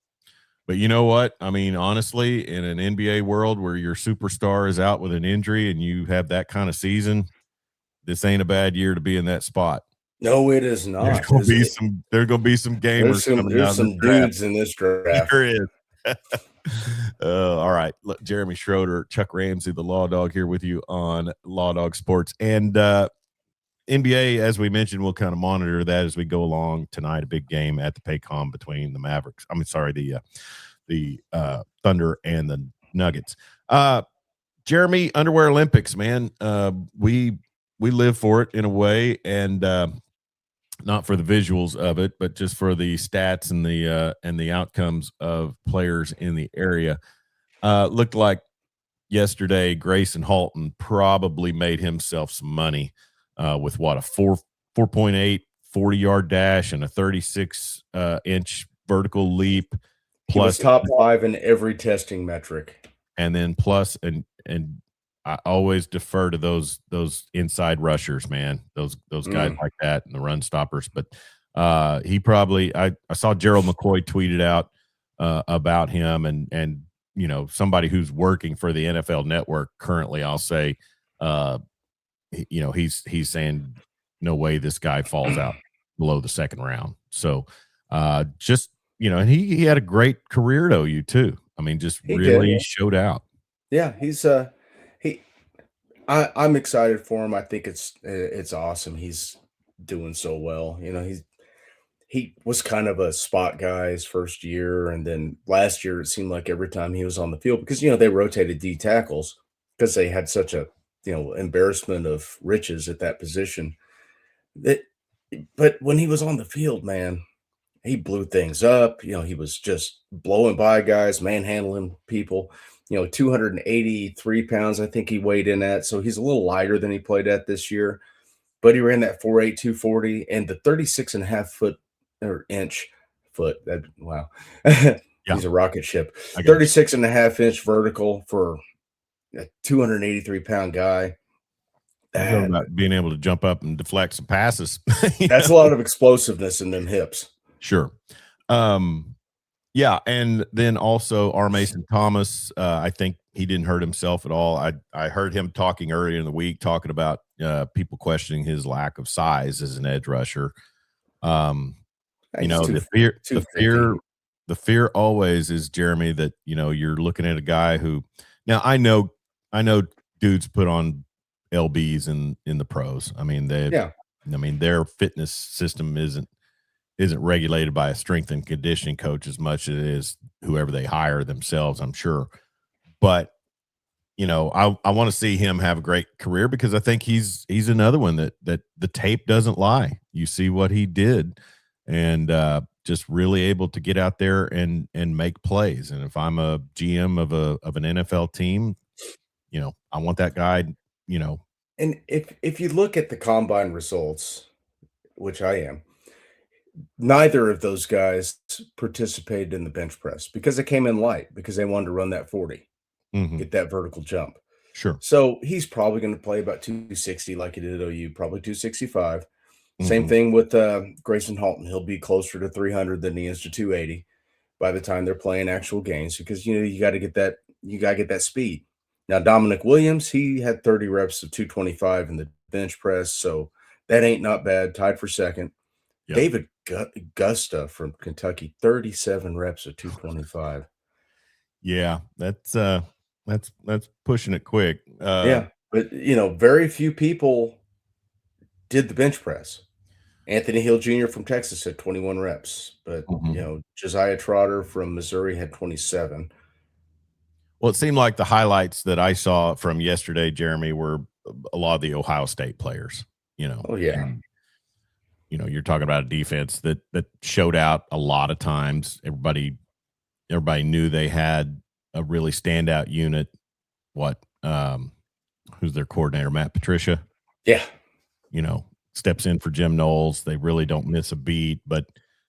But you know what? I mean, honestly, in an NBA world where your superstar is out with an injury and you have that kind of season, this ain't a bad year to be in that spot. No, it is not. There's going to be some gamers coming out. There's some dudes in this draft. There is. All right. Look, Jeremy Schroeder, Chuck Ramsey, the Law Dog here with you on Law Dog Sports. And NBA, as we mentioned, we'll kind of monitor that as we go along tonight. A big game at the Paycom between the Mavericks. The Thunder and the Nuggets. Jeremy, Underwear Olympics, man. We live for it in a way, and not for the visuals of it, but just for the stats and the outcomes of players in the area. Looked like yesterday Grayson Halton probably made himself some money with a 4.8 40-yard dash and a 36 inch vertical leap. Plus top 5 in every testing metric. And then plus and I always defer to those inside rushers, man. Those guys like that and the run stoppers. But he probably I saw Gerald McCoy tweeted out about him and somebody who's working for the NFL Network currently. I'll say, he's saying no way this guy falls out below the second round. So and he had a great career at OU too. I mean, just really showed out. Yeah, he's I'm excited for him. I think it's awesome. He's doing so well. He was kind of a spot guy his first year, and then last year it seemed like every time he was on the field, because they rotated D tackles because they had such a embarrassment of riches at that position. But when he was on the field, man, he blew things up. He was just blowing by guys, manhandling people. 283 pounds, I think he weighed in at. So he's a little lighter than he played at this year. But he ran that 4.8, 240, and the 36.5 foot. Wow. He's a rocket ship. 36.5 inch vertical for a 283 pound guy. You're talking about being able to jump up and deflect some passes. That's a lot of explosiveness in them hips. Sure. Yeah, and then also R. Mason Thomas, I think he didn't hurt himself at all. I heard him talking earlier in the week, talking about people questioning his lack of size as an edge rusher. He's The fear always is, Jeremy, that you're looking at a guy who, now I know dudes put on LBs in the pros. I mean their fitness system isn't regulated by a strength and conditioning coach as much as it is whoever they hire themselves, I'm sure. But I want to see him have a great career, because I think he's another one that the tape doesn't lie. You see what he did, and just really able to get out there and make plays. And if I'm a GM of an NFL team, I want that guy. And if you look at the combine results, which I am, neither of those guys participated in the bench press because they came in light, because they wanted to run that 40, Mhm. get that vertical jump. Sure. So he's probably going to play about 260 like he did at OU, probably 265. Same Mhm. thing with Grayson Halton. He'll be closer to 300 than he is to 280 by the time they're playing actual games, because you got to get that speed. Now Dominic Williams, he had 30 reps of 225 in the bench press, so that ain't not bad. Tied for second. Yeah. David Gusta from Kentucky, 37 reps of 225. Yeah. That's pushing it quick. Yeah, but very few people did the bench press. Anthony Hill Jr. from Texas had 21 reps, but Mhm. Josiah Trotter from Missouri had 27. Well, it seemed like the highlights that I saw from yesterday, Jeremy, were a lot of the Ohio State players, Oh yeah. and you're talking about a defense that showed out a lot of times. Everybody knew they had a really standout unit. What who's their coordinator? Matt Patricia, Yeah. you know, steps in for Jim Knowles. They really don't miss a beat, but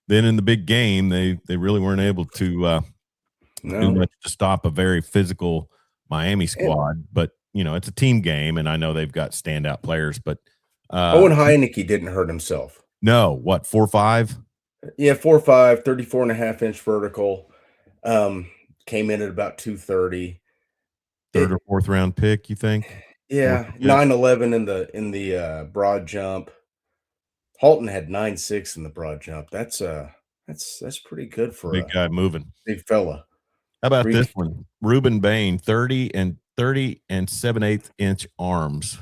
then in the big game, they really weren't able to do No. much to stop a very physical Miami And squad. But it's a team game, and I know they've got standout players. But Owen Heineke didn't hurt himself. no, what 4.5? Yeah, 4'5", 34.5-inch vertical. Um, Came in at about 230. Third or It fourth round pick, you think? Fourth Yeah, or fifth? 9'11" in the broad jump. Halton had 9'6" in the broad jump. That's pretty good for Big a guy moving. big fella. How about this Freak. one? Reuben Bain, 30 and 7/8 inch arms,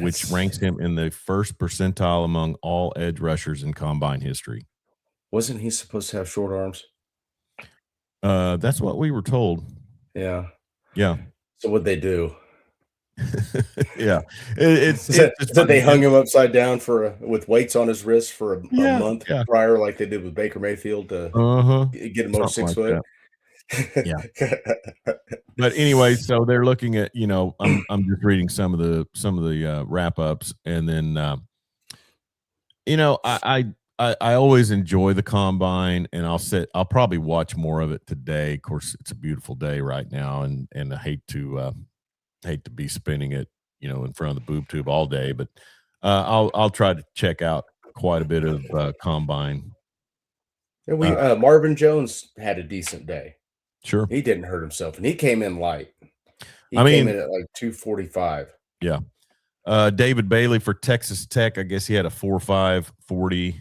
which That's ranks him in the first percentile among all edge rushers in combine history. Wasn't he supposed to have short arms? That's what we were told. Yeah. Yeah. So what'd they do? Yeah. It's just So they funny. hung him upside down with weights on his wrist for a Yeah, month yeah. prior, like they did with Baker Mayfield to Uh-huh. get him over Something 6 like foot. that. Yeah. But anyway, so they're looking at, I'm just reading some of the wrap ups, and then I always enjoy the combine, and I'll probably watch more of it today. Of course, it's a beautiful day right now, and I hate to be spinning it, in front of the boob tube all day, but I'll try to check out quite a bit of combine. Yeah, Uh, Marvin Jones had a decent day. sure. He didn't hurt himself, and he came in light. He I came mean, in at like 245. yeah. David Bailey for Texas Tech. I guess he had a 4.5 40.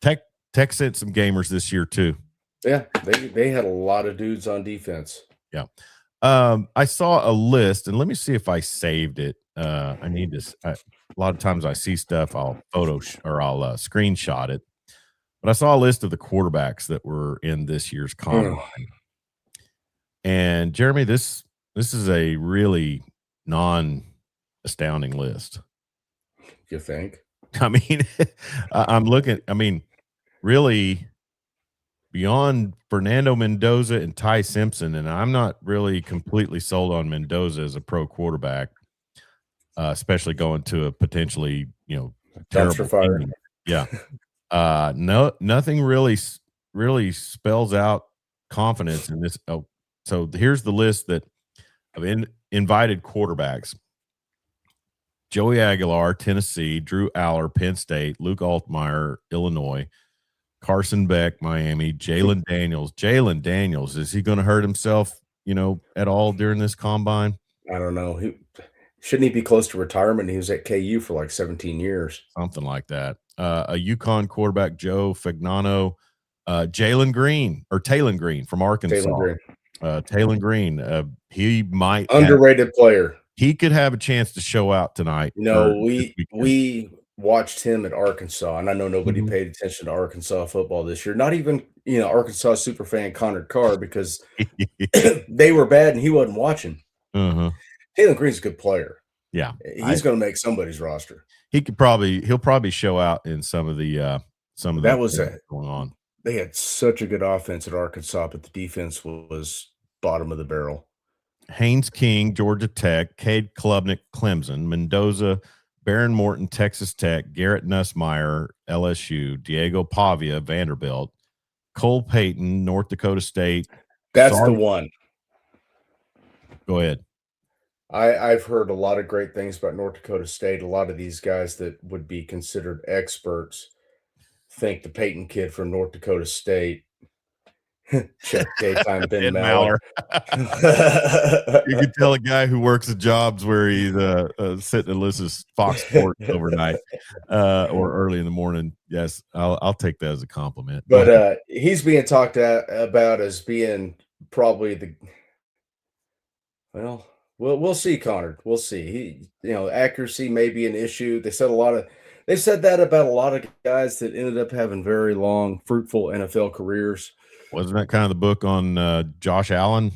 Tech sent some gamers this year too. Yeah, they had a lot of dudes on defense. Yeah. I saw a list, and let me see if I saved it. I need to. A lot of times I see stuff, I'll or I'll screenshot it. But I saw a list of the quarterbacks that were in this year's combine, and Jeremy, this is a really non-astounding list. You think? I mean, I'm looking. I mean, really, beyond Fernando Mendoza and Ty Simpson, and I'm not really completely sold on Mendoza as a pro quarterback, especially going to a potentially, Dumpster terrible fire. team. Yeah. No, nothing really spells out confidence in this. Oh, so here's the list of invited quarterbacks. Joey Aguilar, Tennessee, Drew Aller, Penn State, Luke Altmaier, Illinois, Carson Beck, Miami, Jalen Daniels. Jalen Daniels, is he going to hurt himself, at all during this combine? I don't know. Shouldn't he be close to retirement? He was at KU for like 17 years. Something like that. A UConn quarterback, Joe Fagnano, Jalen Green or Taylon Green from Arkansas. Taylor Green. Taylon Green, he might underrated player. He could have a chance to show out tonight. We watched him at Arkansas, and I know nobody paid attention to Arkansas football this year. Not even Arkansas superfan Connor Carr, because they were bad and he wasn't watching. Taylor Green's a good player. Yeah, he's going to make somebody's roster. He'll probably show out in some of the going on. They had such a good offense at Arkansas, but the defense was bottom of the barrel. Haynes King, Georgia Tech, Cade Klubnik, Clemson, Mendoza, Baron Morton, Texas Tech, Garrett Nussmeier, LSU, Diego Pavia, Vanderbilt, Cole Payton, North Dakota State. That's the one. Go ahead. I've heard a lot of great things about North Dakota State. A lot of these guys that would be considered experts think the Peyton kid from North Dakota State. Check daytime Ben Maller. You could tell a guy who works at jobs where he's sitting and listens to Fox Sports overnight or early in the morning. Yes, I'll take that as a compliment. But he's being talked about as being probably we'll see, Connor. We'll see. Accuracy may be an issue. They said that about a lot of guys that ended up having very long, fruitful NFL careers. Wasn't that kind of the book on Josh Allen?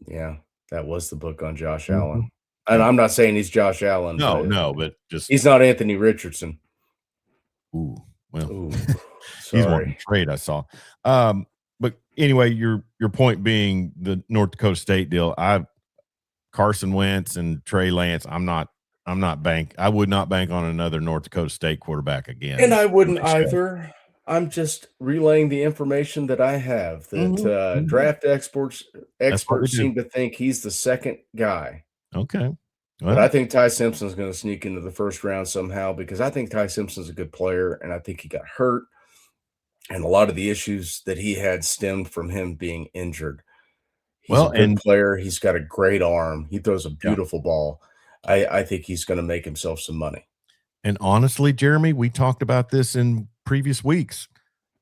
Yeah, that was the book on Josh Allen. And I'm not saying he's Josh Allen. But just he's not Anthony Richardson. Ooh, well, he's one trade I saw. But anyway, your point being the North Dakota State deal. Carson Wentz and Trey Lance. I would not bank on another North Dakota State quarterback again. And I wouldn't either. I'm just relaying the information that I have that draft experts seem to think he's the second guy. Okay. Well, but I think Ty Simpson's going to sneak into the first round somehow, because I think Ty Simpson's a good player, and I think he got hurt. And a lot of the issues that he had stemmed from him being injured. He's a good player. He's got a great arm. He throws a beautiful ball. I think he's going to make himself some money. And honestly, Jeremy, we talked about this in previous weeks.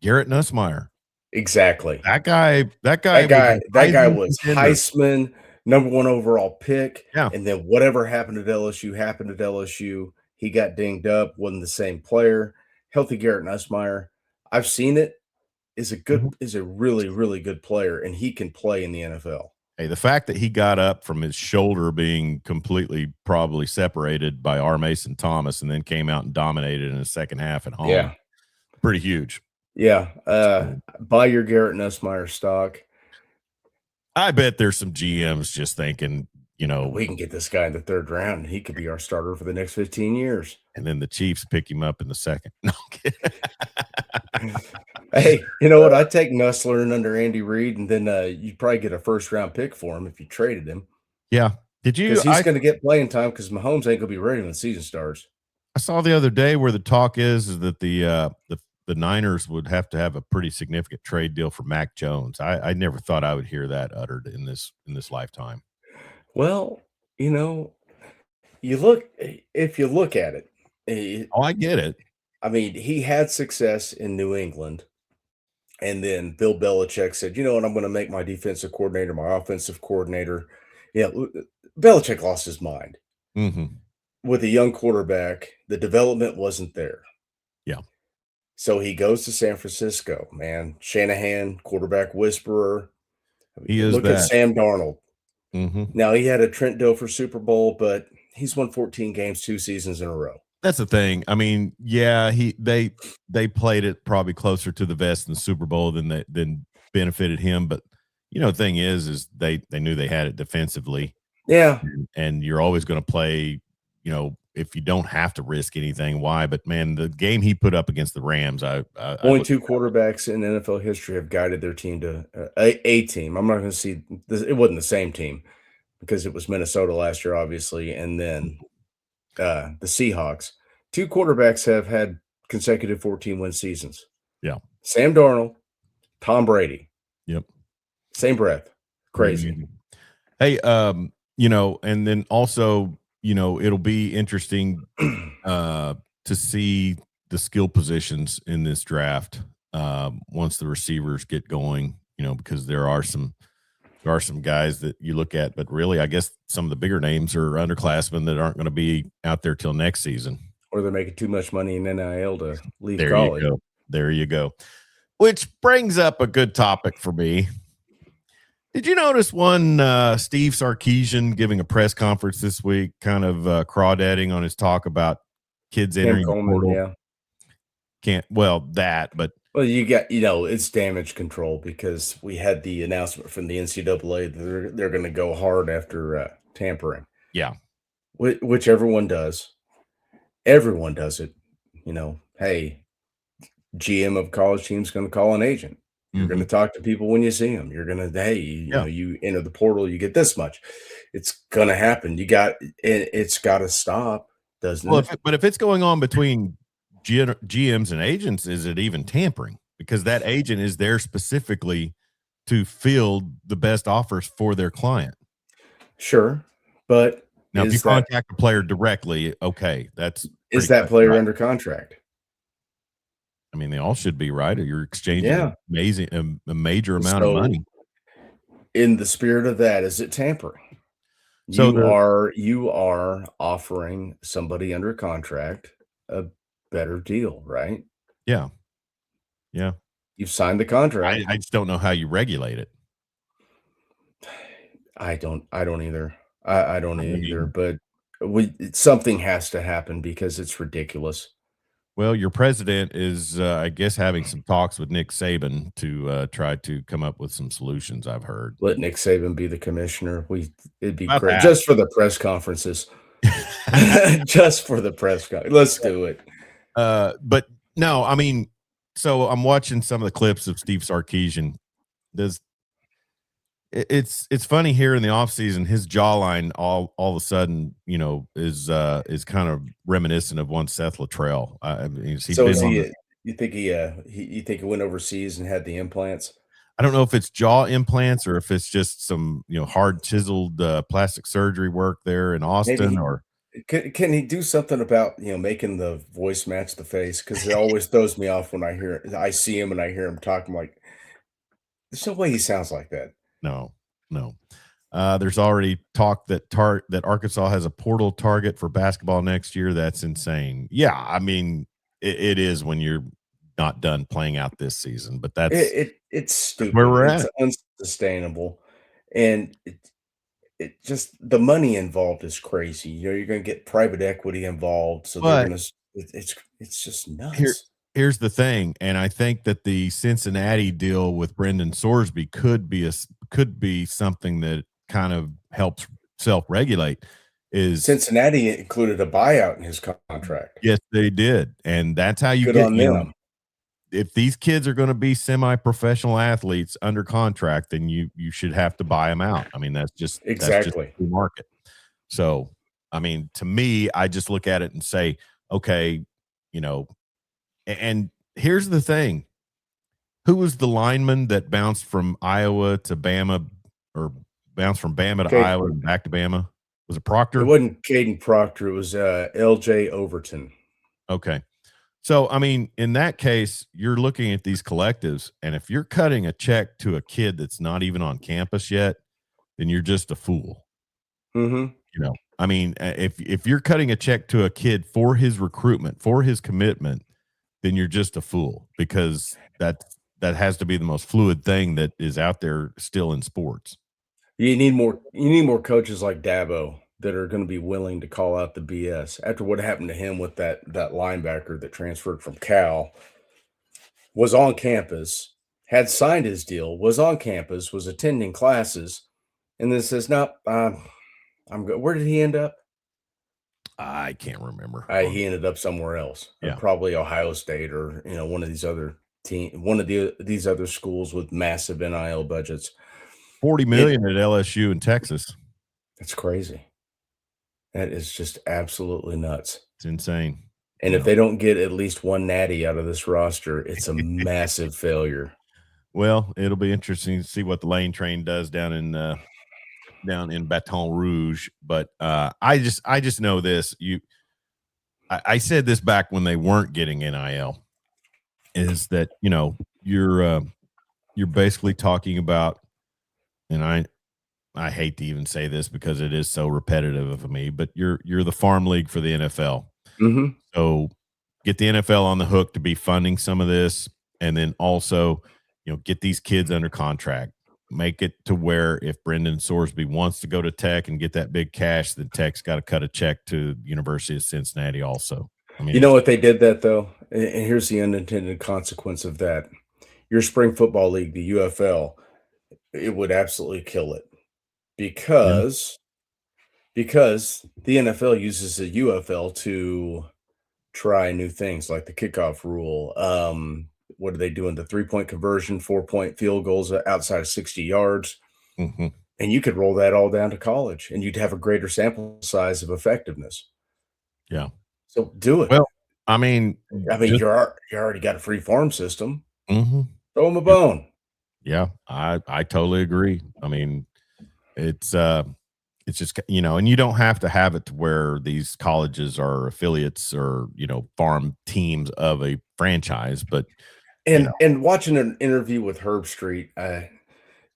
Garrett Nussmeier. Exactly. That guy was Heisman, #1 overall pick. Yeah. And then whatever happened at LSU. He got dinged up, wasn't the same player. Healthy Garrett Nussmeier, I've seen it, is a really, really good player, and he can play in the NFL. Hey, the fact that he got up from his shoulder being completely probably separated by R. Mason Thomas and then came out and dominated in the second half at home. Yeah. Pretty huge. Yeah. Buy your Garrett Nussmeier stock. I bet there's some GMs just thinking, we can get this guy in the third round, and he could be our starter for the next 15 years. And then the Chiefs pick him up in the second. No, I'm kidding. Hey, you know what? I'd take Nussler under Andy Reid, and then you'd probably get a first-round pick for him if you traded him. Yeah. Did you? Because he's going to get playing time, because Mahomes ain't going to be ready when the season starts. I saw the other day where the talk is that the Niners would have to have a pretty significant trade deal for Mac Jones. I never thought I would hear that uttered in this lifetime. Well, if you look at it. I get it. I mean, he had success in New England. And then Bill Belichick said, you know what, I'm going to make my defensive coordinator my offensive coordinator. Yeah, Belichick lost his mind. With a young quarterback, the development wasn't there. Yeah. So he goes to San Francisco, man. Shanahan, quarterback whisperer. Look at Sam Darnold. Now, he had a Trent Dilfer Super Bowl, but he's won 14 games 2 seasons in a row. That's the thing. I mean, yeah, they played it probably closer to the vest in the Super Bowl than benefited him. But the thing is they knew they had it defensively. Yeah, and you're always going to play. If you don't have to risk anything, why? But man, the game he put up against the Rams, only 2 quarterbacks in NFL history have guided their team to a team. I'm not going to see this. It wasn't the same team, because it was Minnesota last year, obviously, and then the Seahawks. Two quarterbacks have had consecutive 14-win seasons. Yeah. Sam Darnold, Tom Brady. Yep. Same breath. Pretty Crazy. amazing. Hey, and then also, it'll be interesting to see the skill positions in this draft once the receivers get going, because there are some guys that you look at, but really, I guess some of the bigger names are underclassmen that aren't going to be out there till next season. Or they're making too much money in NIL to leave There college. you go. There you go. Which brings up a good topic for me. Did you notice one Steve Sarkisian giving a press conference this week, kind of crawdadding on his talk about kids entering the portal? Yeah. But well, you got it's damage control because we had the announcement from the NCAA that they're going to go hard after tampering. Yeah, which everyone does. Everyone does it. Hey, GM of college team's going to call an agent. You're going to talk to people when you see them. You're going to, you enter the portal, you get this much. It's going to happen. It's got to stop, doesn't it? But if it's going on between GMs and agents, is it even tampering? Because that agent is there specifically to field the best offers for their client. Sure. But now, if you contact a player directly, okay, is that player under contract? I mean, they all should be, right? Or you're exchanging a major amount of money. In the spirit of that, is it tampering? So you are offering somebody under contract a better deal, right? Yeah. Yeah. You've signed the contract. I just don't know how you regulate it. I don't either. I don't either, but something has to happen because it's ridiculous. Well, your president is, I guess, having some talks with Nick Saban to try to come up with some solutions, I've heard. Let Nick Saban be the commissioner. It'd be great just for the press conferences. Just for the press conference. Let's do it. But no, I mean, so I'm watching some of the clips of Steve Sarkisian. It's funny here in the offseason, his jawline all of a sudden, is kind of reminiscent of one Seth Luttrell. You think he went overseas and had the implants? I don't know if it's jaw implants or if it's just some hard chiseled plastic surgery work there in Austin. Or can he do something about making the voice match the face? Because it always throws me off when I see him and I hear him talk. I'm like, there's no way he sounds like that. No. There's already talk that Arkansas has a portal target for basketball next year. That's insane. Yeah, I mean, it is when you're not done playing out this season, but it's stupid. Where we're at. It's unsustainable, and it just the money involved is crazy. You're going to get private equity involved, so they're going to. It's just nuts. Here's the thing, and I think that the Cincinnati deal with Brendan Sorsby could be something that kind of helps self-regulate. Is Cincinnati included a buyout in his contract? Yes, they did, and that's how you get on them. If these kids are going to be semi-professional athletes under contract, then you should have to buy them out. I mean, that's just the market. So, I mean, to me, I just look at it and say, okay, and here's the thing. Who was the lineman that bounced from Iowa to Bama, or bounced from Bama to Iowa and back to Bama? Was it Proctor? It wasn't Caden Proctor. It was LJ Overton. Okay. So, I mean, in that case, you're looking at these collectives, and if you're cutting a check to a kid that's not even on campus yet, then you're just a fool. Mm-hmm. I mean, if you're cutting a check to a kid for his recruitment, for his commitment, then you're just a fool, because that has to be the most fluid thing that is out there still in sports. You need more coaches like Dabo that are going to be willing to call out the BS after what happened to him with that linebacker that transferred from Cal, was on campus, had signed his deal, was on campus, was attending classes, and then says, "No, I'm good." Where did he end up? I can't remember. He ended up somewhere else. Yeah. Probably Ohio State or one of these other these other schools with massive NIL budgets. $40 million at LSU in Texas. That's crazy. That is just absolutely nuts. It's insane. And You if know. they don't get at least one natty out of this roster, it's a massive failure. Well, it'll be interesting to see what the Lane Train does down in Baton Rouge. But I just know this. I said this back when they weren't getting NIL, is that you're basically talking about, and I hate to even say this because it is so repetitive of me, but you're the farm league for the NFL. Mhm. So get the NFL on the hook to be funding some of this, and then also, get these kids under contract. Make it to where if Brendan Sorsby wants to go to Tech and get that big cash, then Tech's got to cut a check to University of Cincinnati also. I mean, You know it's what they did that though? And here's the unintended consequence of that. Your spring football league, the UFL, it would absolutely kill it yeah, because the NFL uses the UFL to try new things like the kickoff rule. What are they doing? The 3-point conversion, 4-point field goals outside of 60 yards. mhm, And you could roll that all down to college and you'd have a greater sample size of effectiveness. yeah. So do it. Well, I mean, I mean, just you already got a free farm system. mhm, Throw them a yep, bone. yeah. I totally agree. I mean, it's it's just and you don't have to have it to where these colleges are affiliates or farm teams of a franchise, but you know And watching an interview with Herb Street,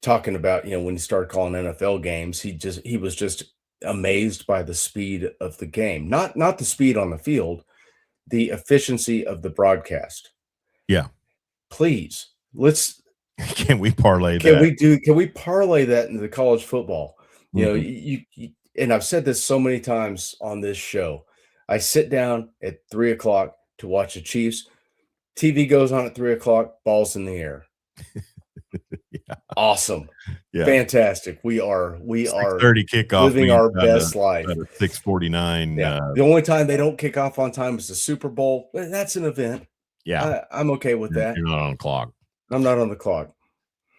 talking about, when he started calling NFL games, he was just amazed by the speed of the game. Not the speed on the field, the efficiency of the broadcast. yeah. Please, let's Can we parlay that? can we parlay that into college football? Mhm. And I've said this so many times on this show. I sit down at 3 o'clock to watch the Chiefs. TV goes on at 3 o'clock, balls in the air. Yeah, Awesome. yeah. Fantastic. We are 6:30 kickoff living means our about best a life. 6:49. Yeah. The only time they don't kick off on time is the Super Bowl. That's an event. Yeah, I'm okay with that. you're not on the clock. I'm not on the clock.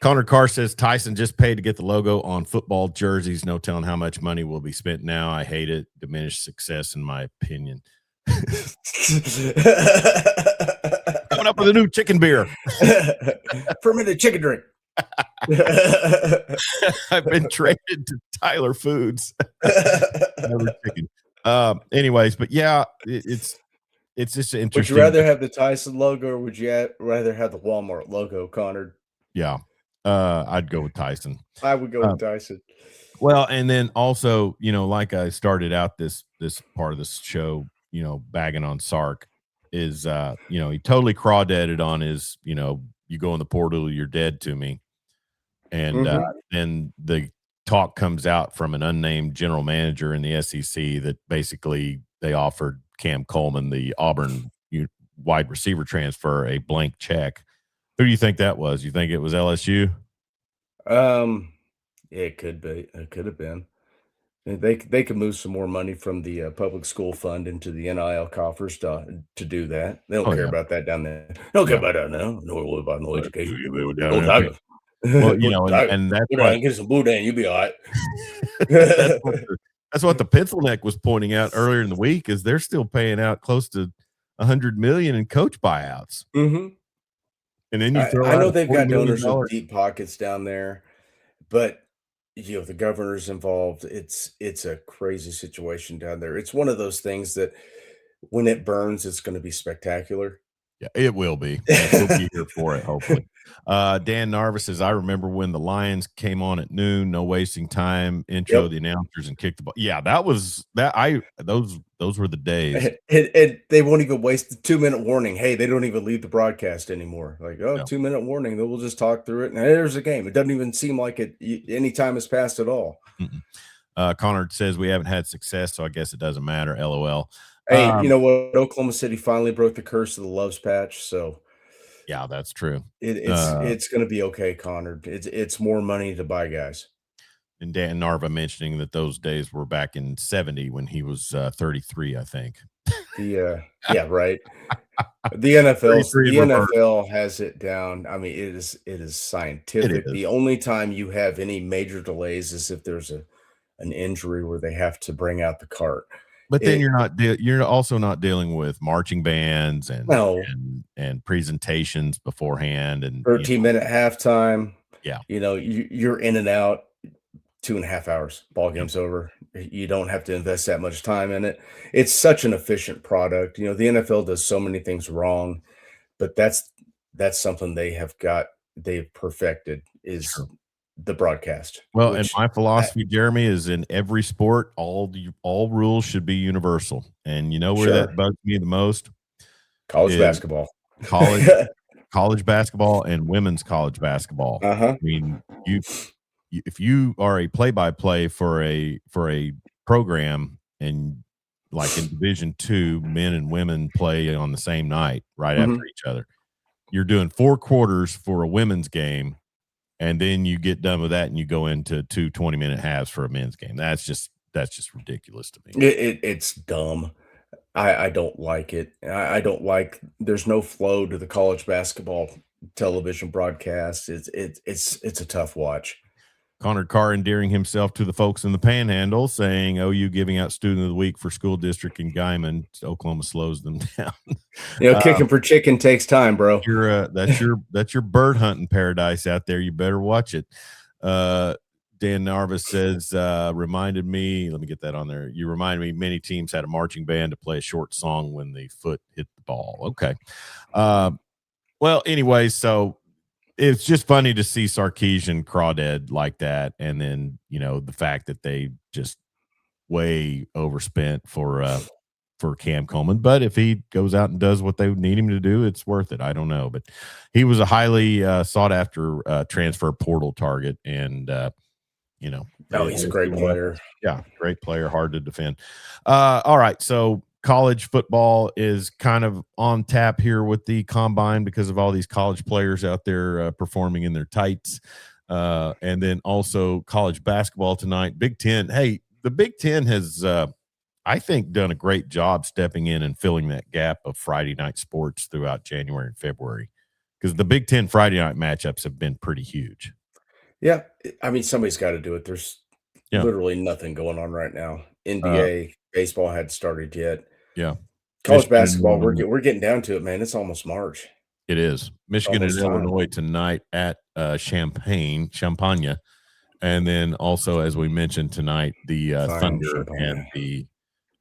Connor Carr says Tyson just paid to get the logo on football jerseys. No telling how much money will be spent now. I hate it. Diminished success, in my opinion. Coming up with a new chicken beer. Fermented chicken drink. I've been traded to Tyler Foods. Never chicken. Anyways, but yeah, it's just Would you interesting. rather have the Tyson logo or would you rather have the Walmart logo, Connor? Yeah, I'd go with Tyson. I would go Uh, with Tyson. well, and then also, like I started out this part of this show, bagging on Sark is, he totally crawdadded on his, you go in the portal, you're dead to me, and Mhm. then the talk comes out from an unnamed general manager in the SEC that basically they offered Cam Coleman, the Auburn wide receiver transfer, a blank check. Who do you think that was? You think it was LSU? Um, yeah, it could be. It could have been. They could move some more money from the public school fund into the NIL coffers to do that. They don't Oh care yeah, about that down there. They don't care yeah. about that now. No worry about no education. Go Down there. Tigers. Well, Go Tigers. and that's Go down what and get some boudin. You'll be all right. that's what the pencil neck was pointing out earlier in the week is they're still paying out close to 100 million in coach buyouts. Hmm. And then you throw I out know a they've $40 got million donors with dollar. deep pockets down there, but the governor's involved. It's a crazy situation down there. It's one of those things that when it burns, it's going to be spectacular. Yeah, it will be, and we'll be here for it, hopefully. Dan Narvis says, I remember when the Lions came on at noon, no wasting time, intro Yep. the announcers and kick the ball. Yeah, that was that. Those were the days. And they won't even waste the 2-minute warning. Hey, they don't even leave the broadcast anymore. Like, oh, Yeah. 2-minute warning. Then we'll just talk through it. And there's a game. It doesn't even seem like any time has passed at all. Connor says we haven't had success, so I guess it doesn't matter. LOL. Hey, you know what? Oklahoma City finally broke the curse of the Loves patch. So Yeah, that's true. it's going to be okay, Connor. It's more money to buy guys. And Dan Narva mentioning that those days were back in 70 when he was 33, I think. Yeah, right. The 33 in reverse. NFL has it down. I mean, it is It scientific. is. The only time you have any major delays is if there's an injury where they have to bring out the cart. But then It you're also not dealing with marching bands No, and presentations beforehand, and 13-minute halftime. yeah, You're in and out 2.5 hours. Ball game's over. You don't have to invest that much time in it. It's such an efficient product. The NFL does so many things wrong, but that's something they've perfected is sure. the broadcast, Well, and which my I philosophy, Jeremy, is in every sport, all rules should be universal. And you know where that sure. bugs me the most College is basketball. college college basketball and women's college basketball. Uh-huh. I mean, if you are a play-by-play for a program, and like in Division II, men and women play on the same night right after Mhm. each other. You're doing 4 quarters for a women's game, and then you get done with that and you go into 2 20-minute halves for a men's game. That's just ridiculous to me. It's dumb. I don't like it. I don't like there's no flow to the college basketball television broadcast. It's a tough watch. Connor Carr endearing himself to the folks in the Panhandle, saying OU giving out Student of the Week for school district in Guyman. Oklahoma slows them down. Uh, Kicking for chicken takes time, bro. that's your bird hunting paradise out there. You better watch it. Dan Narvis says, reminded me, let me get that on there. You reminded me many teams had a marching band to play a short song when the foot hit the ball. Okay. Well, anyway, so it's just funny to see Sarkeesian crawdad like that. And then, the fact that they just way overspent for Cam Coleman. But if he goes out and does what they need him to do, it's worth it. I don't know. But he was a highly sought after transfer portal target. And, Oh, they he's a great went player. yeah, great player, hard to defend. All right, so college football is kind of on tap here with the combine because of all these college players out there performing in their tights. And then also college basketball tonight. Big Ten. Hey, the Big Ten has, I think, done a great job stepping in and filling that gap of Friday night sports throughout January and February, because the Big Ten Friday night matchups have been pretty huge. Yeah, I mean, somebody's gotta do it. There's Yeah. literally nothing going on right now. Uh, NBA, baseball hadn't started yet. yeah. College Michigan and basketball, Illinois. we're getting down to it, man. It's almost March. It is It's Michigan and almost time. Illinois tonight at Champaign, and then also, as we mentioned tonight, the Fine Thunder and champagne.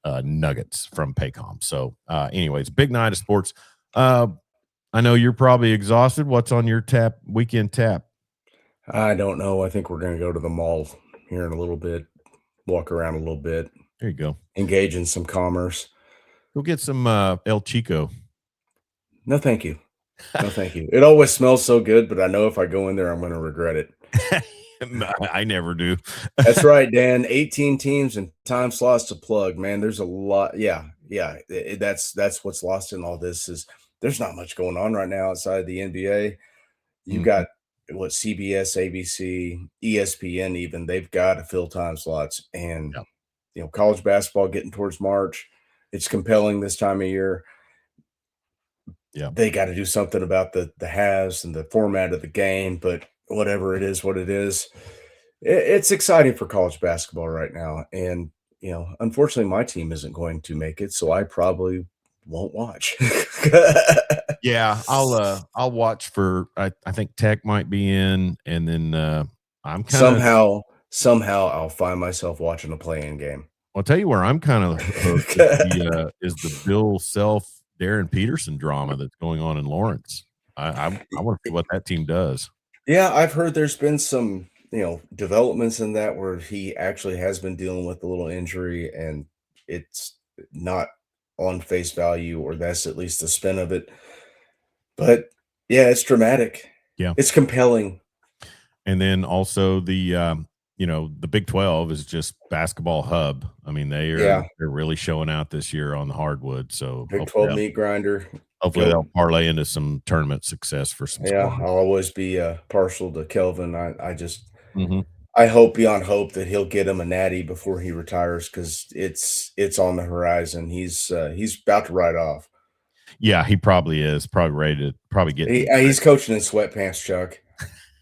the Nuggets from Paycom. So, anyways, big night of sports. I know you're probably exhausted. What's on your weekend tap? I don't know. I think we're gonna go to the mall here in a little bit, walk around a little bit, There you go. engage in some commerce. Go get some El Chico. No, thank you. No, thank you. It always smells so good, but I know if I go in there, I'm gonna regret it. I never do. That's right, Dan. 18 teams and time slots to plug, man. There's a lot. Yeah, yeah. That's what's lost in all this is there's not much going on right now outside the NBA. You Mhm. got what CBS, ABC, ESPN, even they've got to fill time slots, and Yeah, college basketball getting towards March. It's compelling this time of year. yeah. They got to do something about the halves and the format of the game, but whatever it is, what it is, it's exciting for college basketball right now. And unfortunately, my team isn't going to make it, so I probably won't watch. Yeah, I'll watch for I think Tech might be in, and then I'm kind of Somehow, I'll find myself watching a playing game. I'll tell you where I'm kind of hooked is the Bill Self Darren Peterson drama that's going on in Lawrence. I want to see what that team does. Yeah, I've heard there's been some, developments in that where he actually has been dealing with a little injury and it's not on face value, or that's at least the spin of it. But yeah, it's dramatic. Yeah, It's compelling. and then also the Big 12 is just basketball hub. I mean Yeah, they're really showing out this year on the hardwood. So Big 12 meat grinder. hopefully Go. they'll parlay into some tournament success for some Yeah, squads. I'll always be partial to Kelvin. I just Mhm. I hope beyond hope that he'll get him a natty before he retires because it's on the horizon. He's about to ride off. Yeah, he probably is probably ready to probably get. He's coaching in sweatpants, Chuck.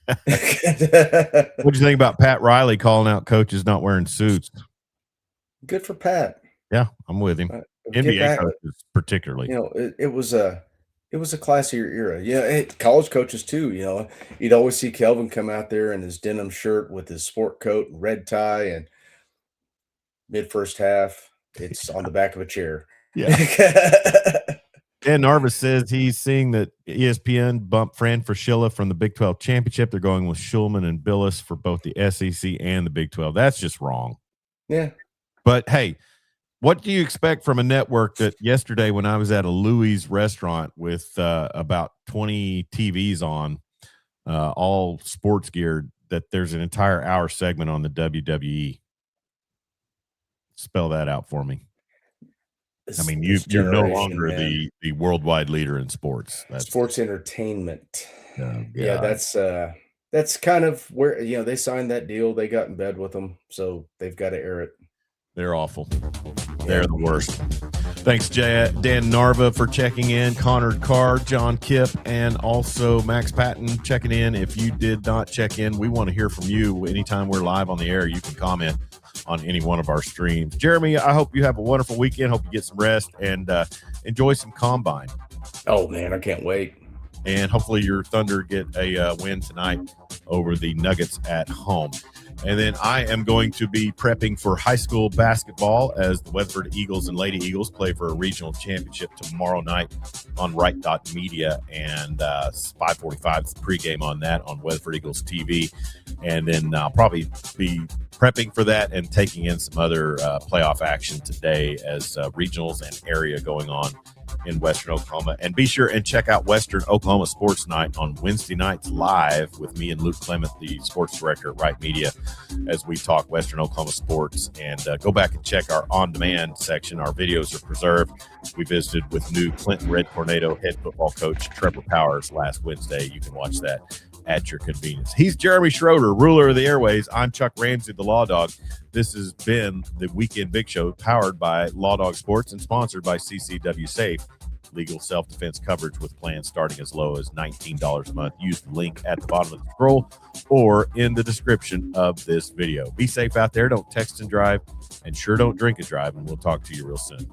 What do you think about Pat Riley calling out coaches not wearing suits? Good for Pat. Yeah, I'm with him. Get NBA back. coaches particularly. It was a classier era. Yeah, college coaches too. You'd always see Kelvin come out there in his denim shirt with his sport coat and red tie, and mid first half, it's on the back of a chair. Yeah. Dan Narvis says he's seeing that ESPN bumped Fran Fraschilla from the Big 12 championship. They're going with Schulman and Billis for both the SEC and the Big 12. That's just wrong. Yeah. But hey, what do you expect from a network that yesterday when I was at a Louis restaurant with about 20 TVs on, all sports geared, that there's an entire hour segment on the WWE? Spell that out for me. I mean, you're no longer the worldwide leader in sports. That's sports entertainment. Yeah, that's kind of where they signed that deal. They got in bed with them, so they've got to air it. They're awful. They're the worst. Thanks, Dan Narva, for checking in. Connor Carr, John Kipp, and also Max Patton checking in. If you did not check in, we want to hear from you. Anytime we're live on the air, you can comment on any one of our streams. Jeremy, I hope you have a wonderful weekend. Hope you get some rest and enjoy some combine. Oh, man, I can't wait. And hopefully your Thunder get a win tonight over the Nuggets at home. And then I am going to be prepping for high school basketball as the Weatherford Eagles and Lady Eagles play for a regional championship tomorrow night on Right Media, and 5:45 is the pregame on that on Weatherford Eagles TV. And then I'll probably be prepping for that and taking in some other playoff action today as regionals and area going on in Western Oklahoma. And be sure and check out Western Oklahoma Sports Night on Wednesday nights live with me and Luke Clement, the sports director at Right Media, as we talk Western Oklahoma sports. And go back and check our on-demand section. Our videos are preserved. We visited with new Clinton Red Tornado head football coach Trevor Powers last Wednesday. You can watch that at your convenience. He's Jeremy Schroeder, ruler of the airways. I'm Chuck Ramsey, the Law Dog. This has been the Weekend Big Show, powered by Law Dog Sports and sponsored by CCW Safe. Legal self-defense coverage with plans starting as low as $19 a month. Use the link at the bottom of the scroll or in the description of this video. Be safe out there. Don't text and drive, and sure don't drink and drive, and we'll talk to you real soon.